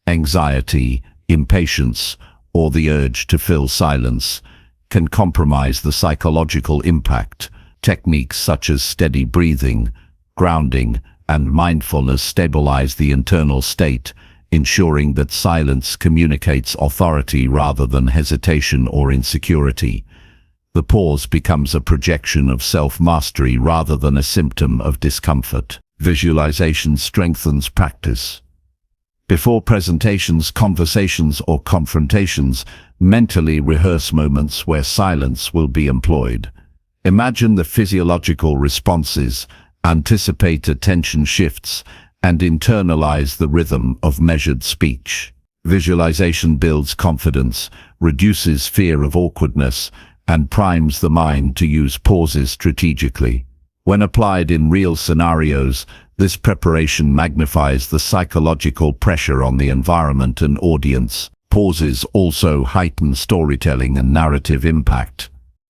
Anxiety, impatience, or the urge to fill silence can compromise the psychological impact. Techniques such as steady breathing, grounding, and mindfulness stabilize the internal state, ensuring that silence communicates authority rather than hesitation or insecurity. The pause becomes a projection of self-mastery rather than a symptom of discomfort. Visualization strengthens practice. Before presentations, conversations, or confrontations, mentally rehearse moments where silence will be employed. Imagine the physiological responses, anticipate attention shifts, and internalize the rhythm of measured speech. Visualization builds confidence, reduces fear of awkwardness, and primes the mind to use pauses strategically. When applied in real scenarios, this preparation magnifies the psychological pressure on the environment and audience. Pauses also heighten storytelling and narrative impact.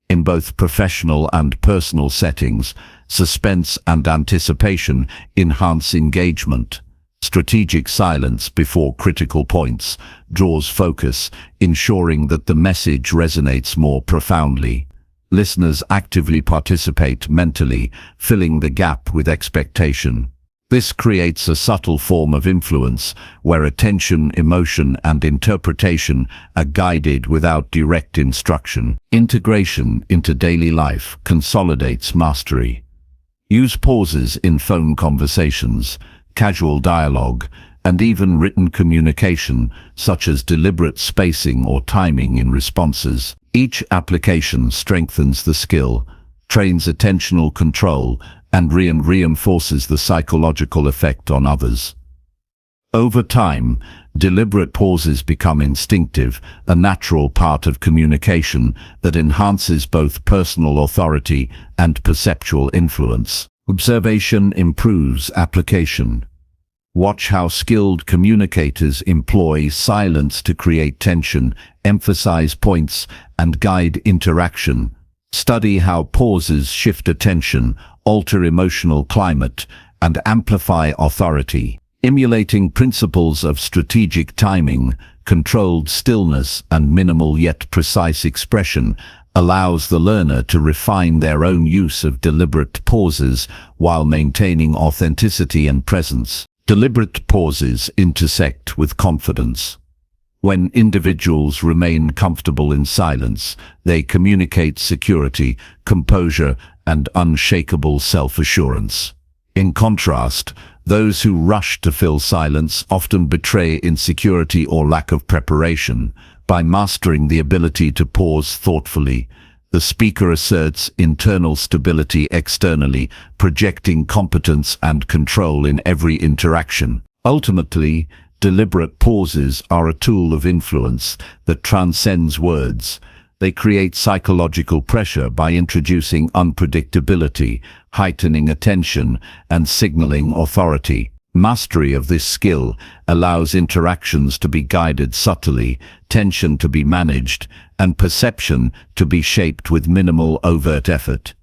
In both professional and personal settings, suspense and anticipation enhance engagement. Strategic silence before critical points draws focus, ensuring that the message resonates more profoundly. Listeners actively participate mentally, filling the gap with expectation. This creates a subtle form of influence, where attention, emotion, and interpretation are guided without direct instruction. Integration into daily life consolidates mastery. Use pauses in phone conversations, casual dialogue, and even written communication, such as deliberate spacing or timing in responses. Each application strengthens the skill, trains attentional control, and reinforces the psychological effect on others. Over time, deliberate pauses become instinctive, a natural part of communication that enhances both personal authority and perceptual influence. Observation improves application. Watch how skilled communicators employ silence to create tension, emphasize points, and guide interaction. Study how pauses shift attention, alter emotional climate, and amplify authority. Emulating principles of strategic timing, controlled stillness, and minimal yet precise expression allows the learner to refine their own use of deliberate pauses while maintaining authenticity and presence. Deliberate pauses intersect with confidence. When individuals remain comfortable in silence, they communicate security, composure, and unshakable self-assurance. In contrast, those who rush to fill silence often betray insecurity or lack of preparation. By mastering the ability to pause thoughtfully, the speaker asserts internal stability externally, projecting competence and control in every interaction. Ultimately, deliberate pauses are a tool of influence that transcends words. They create psychological pressure by introducing unpredictability, heightening attention, and signaling authority. Mastery of this skill allows interactions to be guided subtly, tension to be managed, and perception to be shaped with minimal overt effort.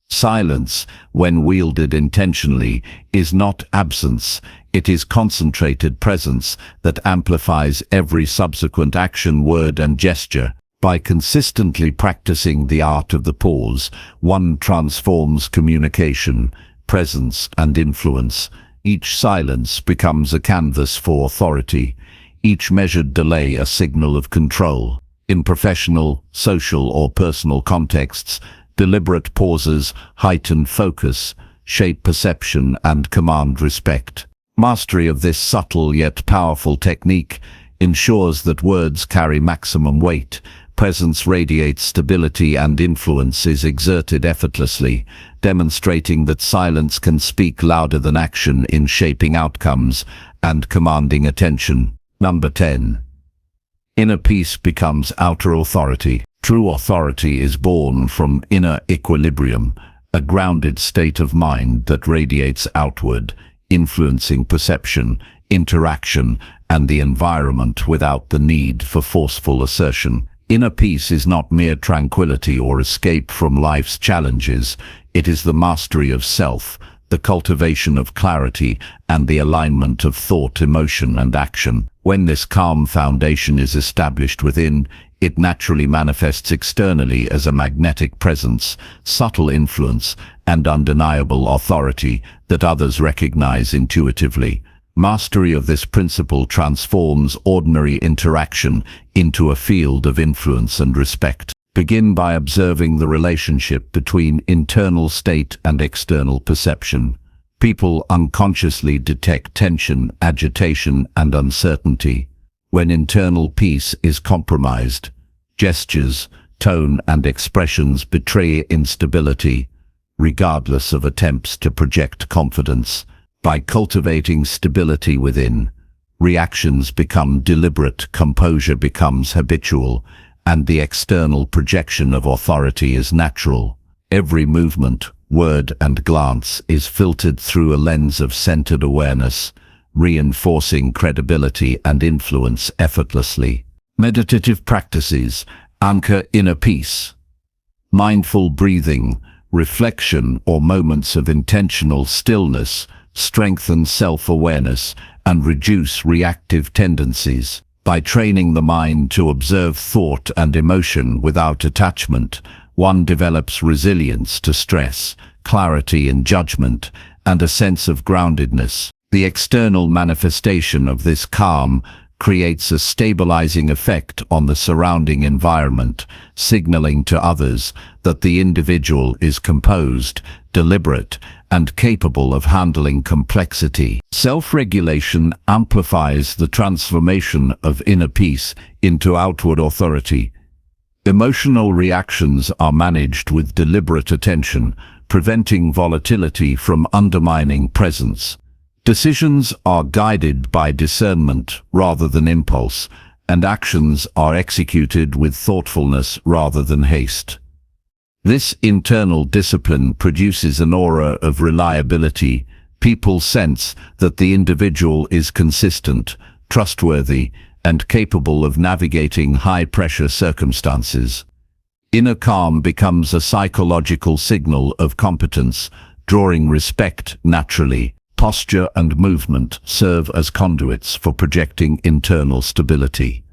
Silence, when wielded intentionally, is not absence. It is concentrated presence that amplifies every subsequent action, word, and gesture. By consistently practicing the art of the pause, one transforms communication, presence, and influence. Each silence becomes a canvas for authority, each measured delay a signal of control. In professional, social, or personal contexts, deliberate pauses heighten focus, shape perception, and command respect. Mastery of this subtle yet powerful technique ensures that words carry maximum weight, presence radiates stability, and influence is exerted effortlessly, demonstrating that silence can speak louder than action in shaping outcomes and commanding attention. Number 10. Inner peace becomes outer authority. True authority is born from inner equilibrium, a grounded state of mind that radiates outward, influencing perception, interaction, and the environment without the need for forceful assertion. Inner peace is not mere tranquility or escape from life's challenges. It is the mastery of self, the cultivation of clarity, and the alignment of thought, emotion, and action. When this calm foundation is established within, it naturally manifests externally as a magnetic presence, subtle influence, and undeniable authority that others recognize intuitively. Mastery of this principle transforms ordinary interaction into a field of influence and respect. Begin by observing the relationship between internal state and external perception. People unconsciously detect tension, agitation, and uncertainty. When internal peace is compromised, gestures, tone, and expressions betray instability, regardless of attempts to project confidence. By cultivating stability within, reactions become deliberate, composure becomes habitual, and the external projection of authority is natural. Every movement, word, and glance is filtered through a lens of centered awareness, reinforcing credibility and influence effortlessly. Meditative practices anchor inner peace. Mindful breathing, reflection, or moments of intentional stillness strengthen self-awareness and reduce reactive tendencies. By training the mind to observe thought and emotion without attachment, one develops resilience to stress, clarity in judgment, and a sense of groundedness. The external manifestation of this calm creates a stabilizing effect on the surrounding environment, signaling to others that the individual is composed, deliberate, and capable of handling complexity. Self-regulation amplifies the transformation of inner peace into outward authority. Emotional reactions are managed with deliberate attention, preventing volatility from undermining presence. Decisions are guided by discernment rather than impulse, and actions are executed with thoughtfulness rather than haste. This internal discipline produces an aura of reliability. People sense that the individual is consistent, trustworthy, and capable of navigating high-pressure circumstances. Inner calm becomes a psychological signal of competence, drawing respect naturally. Posture and movement serve as conduits for projecting internal stability.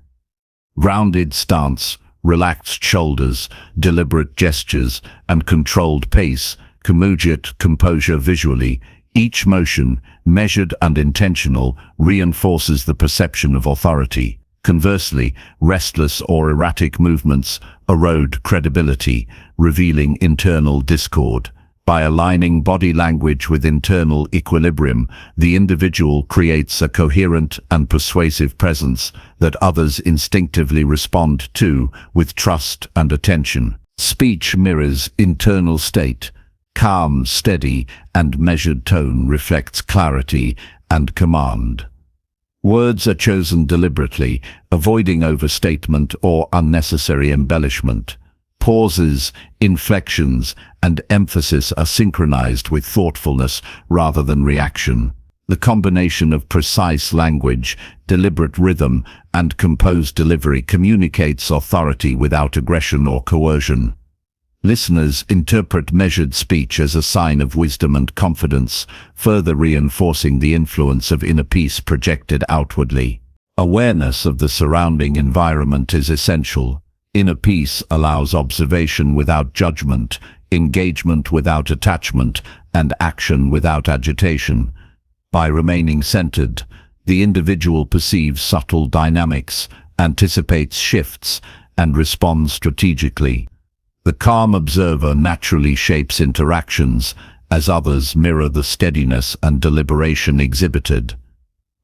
Grounded stance, relaxed shoulders, deliberate gestures, and controlled pace communicate composure visually. Each motion, measured and intentional, reinforces the perception of authority. Conversely, restless or erratic movements erode credibility, revealing internal discord. By aligning body language with internal equilibrium, the individual creates a coherent and persuasive presence that others instinctively respond to with trust and attention. Speech mirrors internal state. Calm, steady, and measured tone reflects clarity and command. Words are chosen deliberately, avoiding overstatement or unnecessary embellishment. Pauses, inflections, and emphasis are synchronized with thoughtfulness rather than reaction. The combination of precise language, deliberate rhythm, and composed delivery communicates authority without aggression or coercion. Listeners interpret measured speech as a sign of wisdom and confidence, further reinforcing the influence of inner peace projected outwardly. Awareness of the surrounding environment is essential. Inner peace allows observation without judgment, engagement without attachment, and action without agitation. By remaining centered, the individual perceives subtle dynamics, anticipates shifts, and responds strategically. The calm observer naturally shapes interactions, as others mirror the steadiness and deliberation exhibited.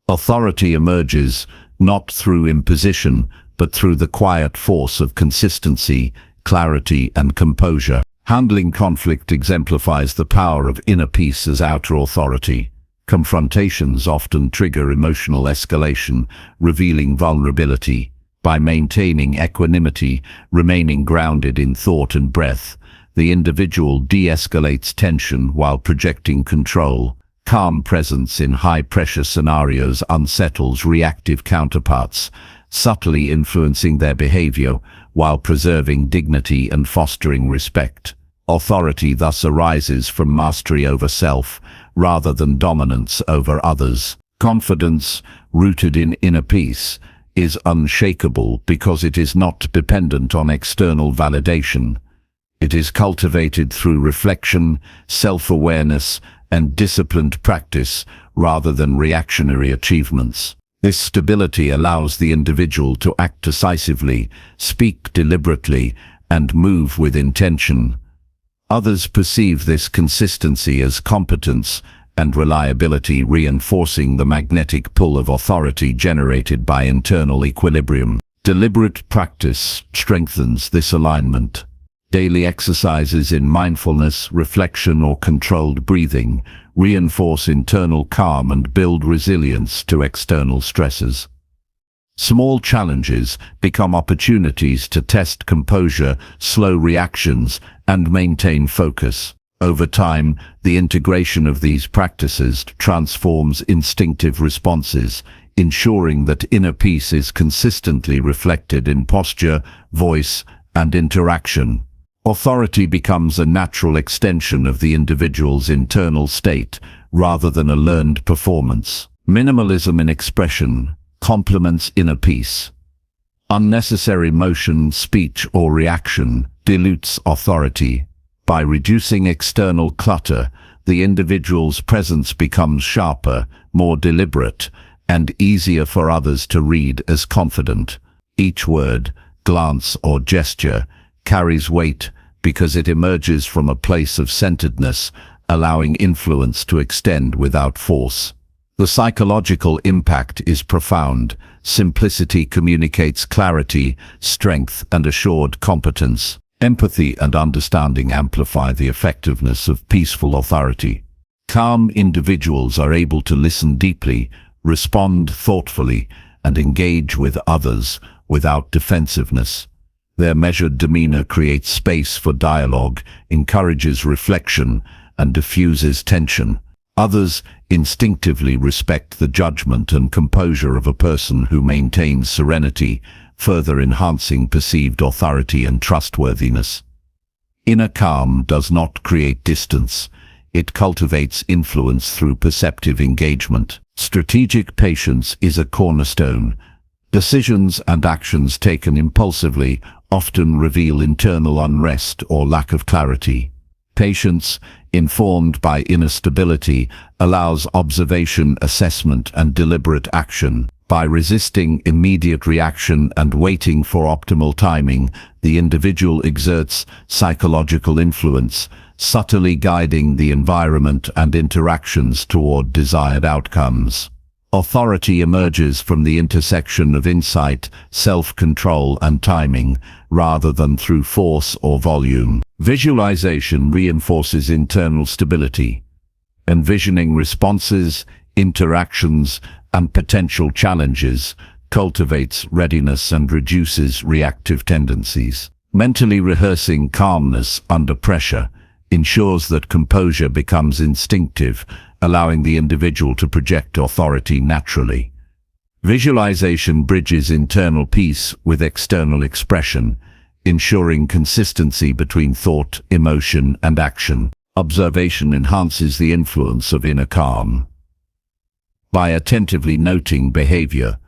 Authority emerges not through imposition, but through the quiet force of consistency, clarity, and composure. Handling conflict exemplifies the power of inner peace as outer authority. Confrontations often trigger emotional escalation, revealing vulnerability. By maintaining equanimity, remaining grounded in thought and breath, the individual de-escalates tension while projecting control. Calm presence in high-pressure scenarios unsettles reactive counterparts, subtly influencing their behavior while preserving dignity and fostering respect. Authority thus arises from mastery over self, rather than dominance over others. Confidence, rooted in inner peace, is unshakable because it is not dependent on external validation. It is cultivated through reflection, self-awareness, and disciplined practice rather than reactionary achievements. This stability allows the individual to act decisively, speak deliberately, and move with intention. Others perceive this consistency as competence and reliability, reinforcing the magnetic pull of authority generated by internal equilibrium. Deliberate practice strengthens this alignment. Daily exercises in mindfulness, reflection, or controlled breathing reinforce internal calm and build resilience to external stresses. Small challenges become opportunities to test composure, slow reactions, and maintain focus. Over time, the integration of these practices transforms instinctive responses, ensuring that inner peace is consistently reflected in posture, voice, and interaction. Authority becomes a natural extension of the individual's internal state, rather than a learned performance. Minimalism in expression complements inner peace. Unnecessary motion, speech, or reaction dilutes authority. By reducing external clutter, the individual's presence becomes sharper, more deliberate, and easier for others to read as confident. Each word, glance, or gesture carries weight because it emerges from a place of centeredness, allowing influence to extend without force. The psychological impact is profound. Simplicity communicates clarity, strength, and assured competence. Empathy and understanding amplify the effectiveness of peaceful authority. Calm individuals are able to listen deeply, respond thoughtfully, and engage with others without defensiveness. Their measured demeanor creates space for dialogue, encourages reflection, and diffuses tension. Others instinctively respect the judgment and composure of a person who maintains serenity, further enhancing perceived authority and trustworthiness. Inner calm does not create distance. It cultivates influence through perceptive engagement. Strategic patience is a cornerstone. Decisions and actions taken impulsively often reveal internal unrest or lack of clarity. Patience, informed by inner stability, allows observation, assessment, and deliberate action. By resisting immediate reaction and waiting for optimal timing, the individual exerts psychological influence, subtly guiding the environment and interactions toward desired outcomes. Authority emerges from the intersection of insight, self-control, and timing, rather than through force or volume. Visualization reinforces internal stability. Envisioning responses, interactions, and potential challenges cultivates readiness and reduces reactive tendencies. Mentally rehearsing calmness under pressure ensures that composure becomes instinctive, allowing the individual to project authority naturally. Visualization bridges internal peace with external expression, ensuring consistency between thought, emotion, and action. Observation enhances the influence of inner calm. By attentively noting behavior,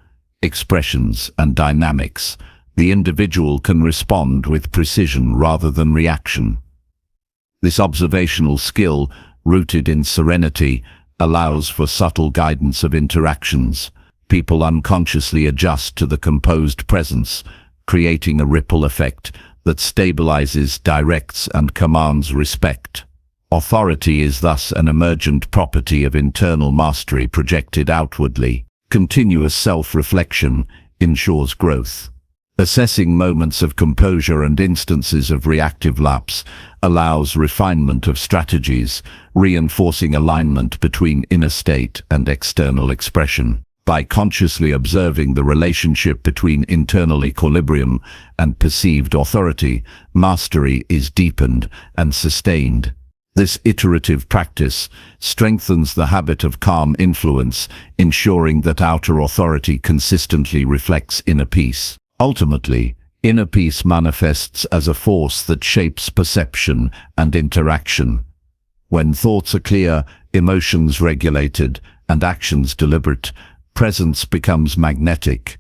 expressions, and dynamics, The individual can respond with precision rather than reaction. This observational skill, rooted in serenity, allows for subtle guidance of interactions. People unconsciously adjust to the composed presence, creating a ripple effect that stabilizes, directs, and commands respect. Authority is thus an emergent property of internal mastery projected outwardly. Continuous self-reflection ensures growth. Assessing moments of composure and instances of reactive lapse allows refinement of strategies, reinforcing alignment between inner state and external expression. By consciously observing the relationship between internal equilibrium and perceived authority, mastery is deepened and sustained. This iterative practice strengthens the habit of calm influence, ensuring that outer authority consistently reflects inner peace. Ultimately, inner peace manifests as a force that shapes perception and interaction. When thoughts are clear, emotions regulated, and actions deliberate, presence becomes magnetic.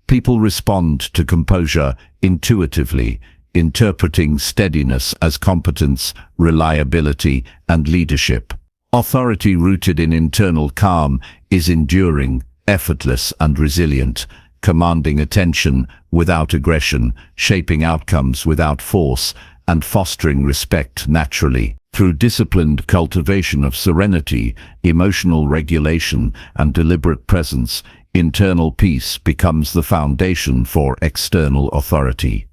People respond to composure intuitively, interpreting steadiness as competence, reliability, and leadership. Authority rooted in internal calm is enduring, effortless, and resilient, commanding attention without aggression, shaping outcomes without force, and fostering respect naturally. Through disciplined cultivation of serenity, emotional regulation, and deliberate presence, internal peace becomes the foundation for external authority.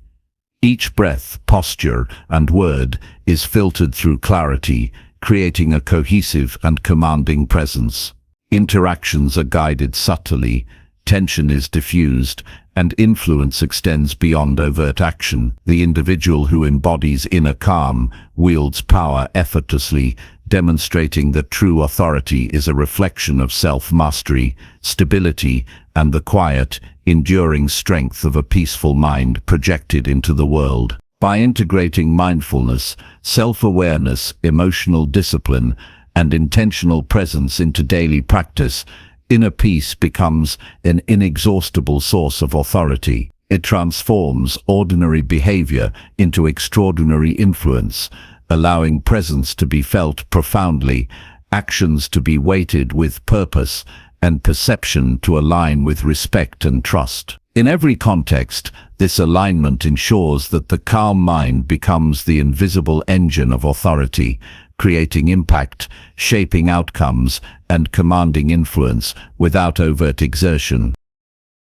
Each breath, posture, and word is filtered through clarity, creating a cohesive and commanding presence. Interactions are guided subtly, tension is diffused, and influence extends beyond overt action. The individual who embodies inner calm wields power effortlessly, demonstrating that true authority is a reflection of self-mastery, stability, and the quiet, enduring strength of a peaceful mind projected into the world. By integrating mindfulness, self-awareness, emotional discipline, and intentional presence into daily practice, inner peace becomes an inexhaustible source of authority. It transforms ordinary behavior into extraordinary influence, allowing presence to be felt profoundly, actions to be weighted with purpose, and perception to align with respect and trust. In every context, this alignment ensures that the calm mind becomes the invisible engine of authority, creating impact, shaping outcomes, and commanding influence without overt exertion.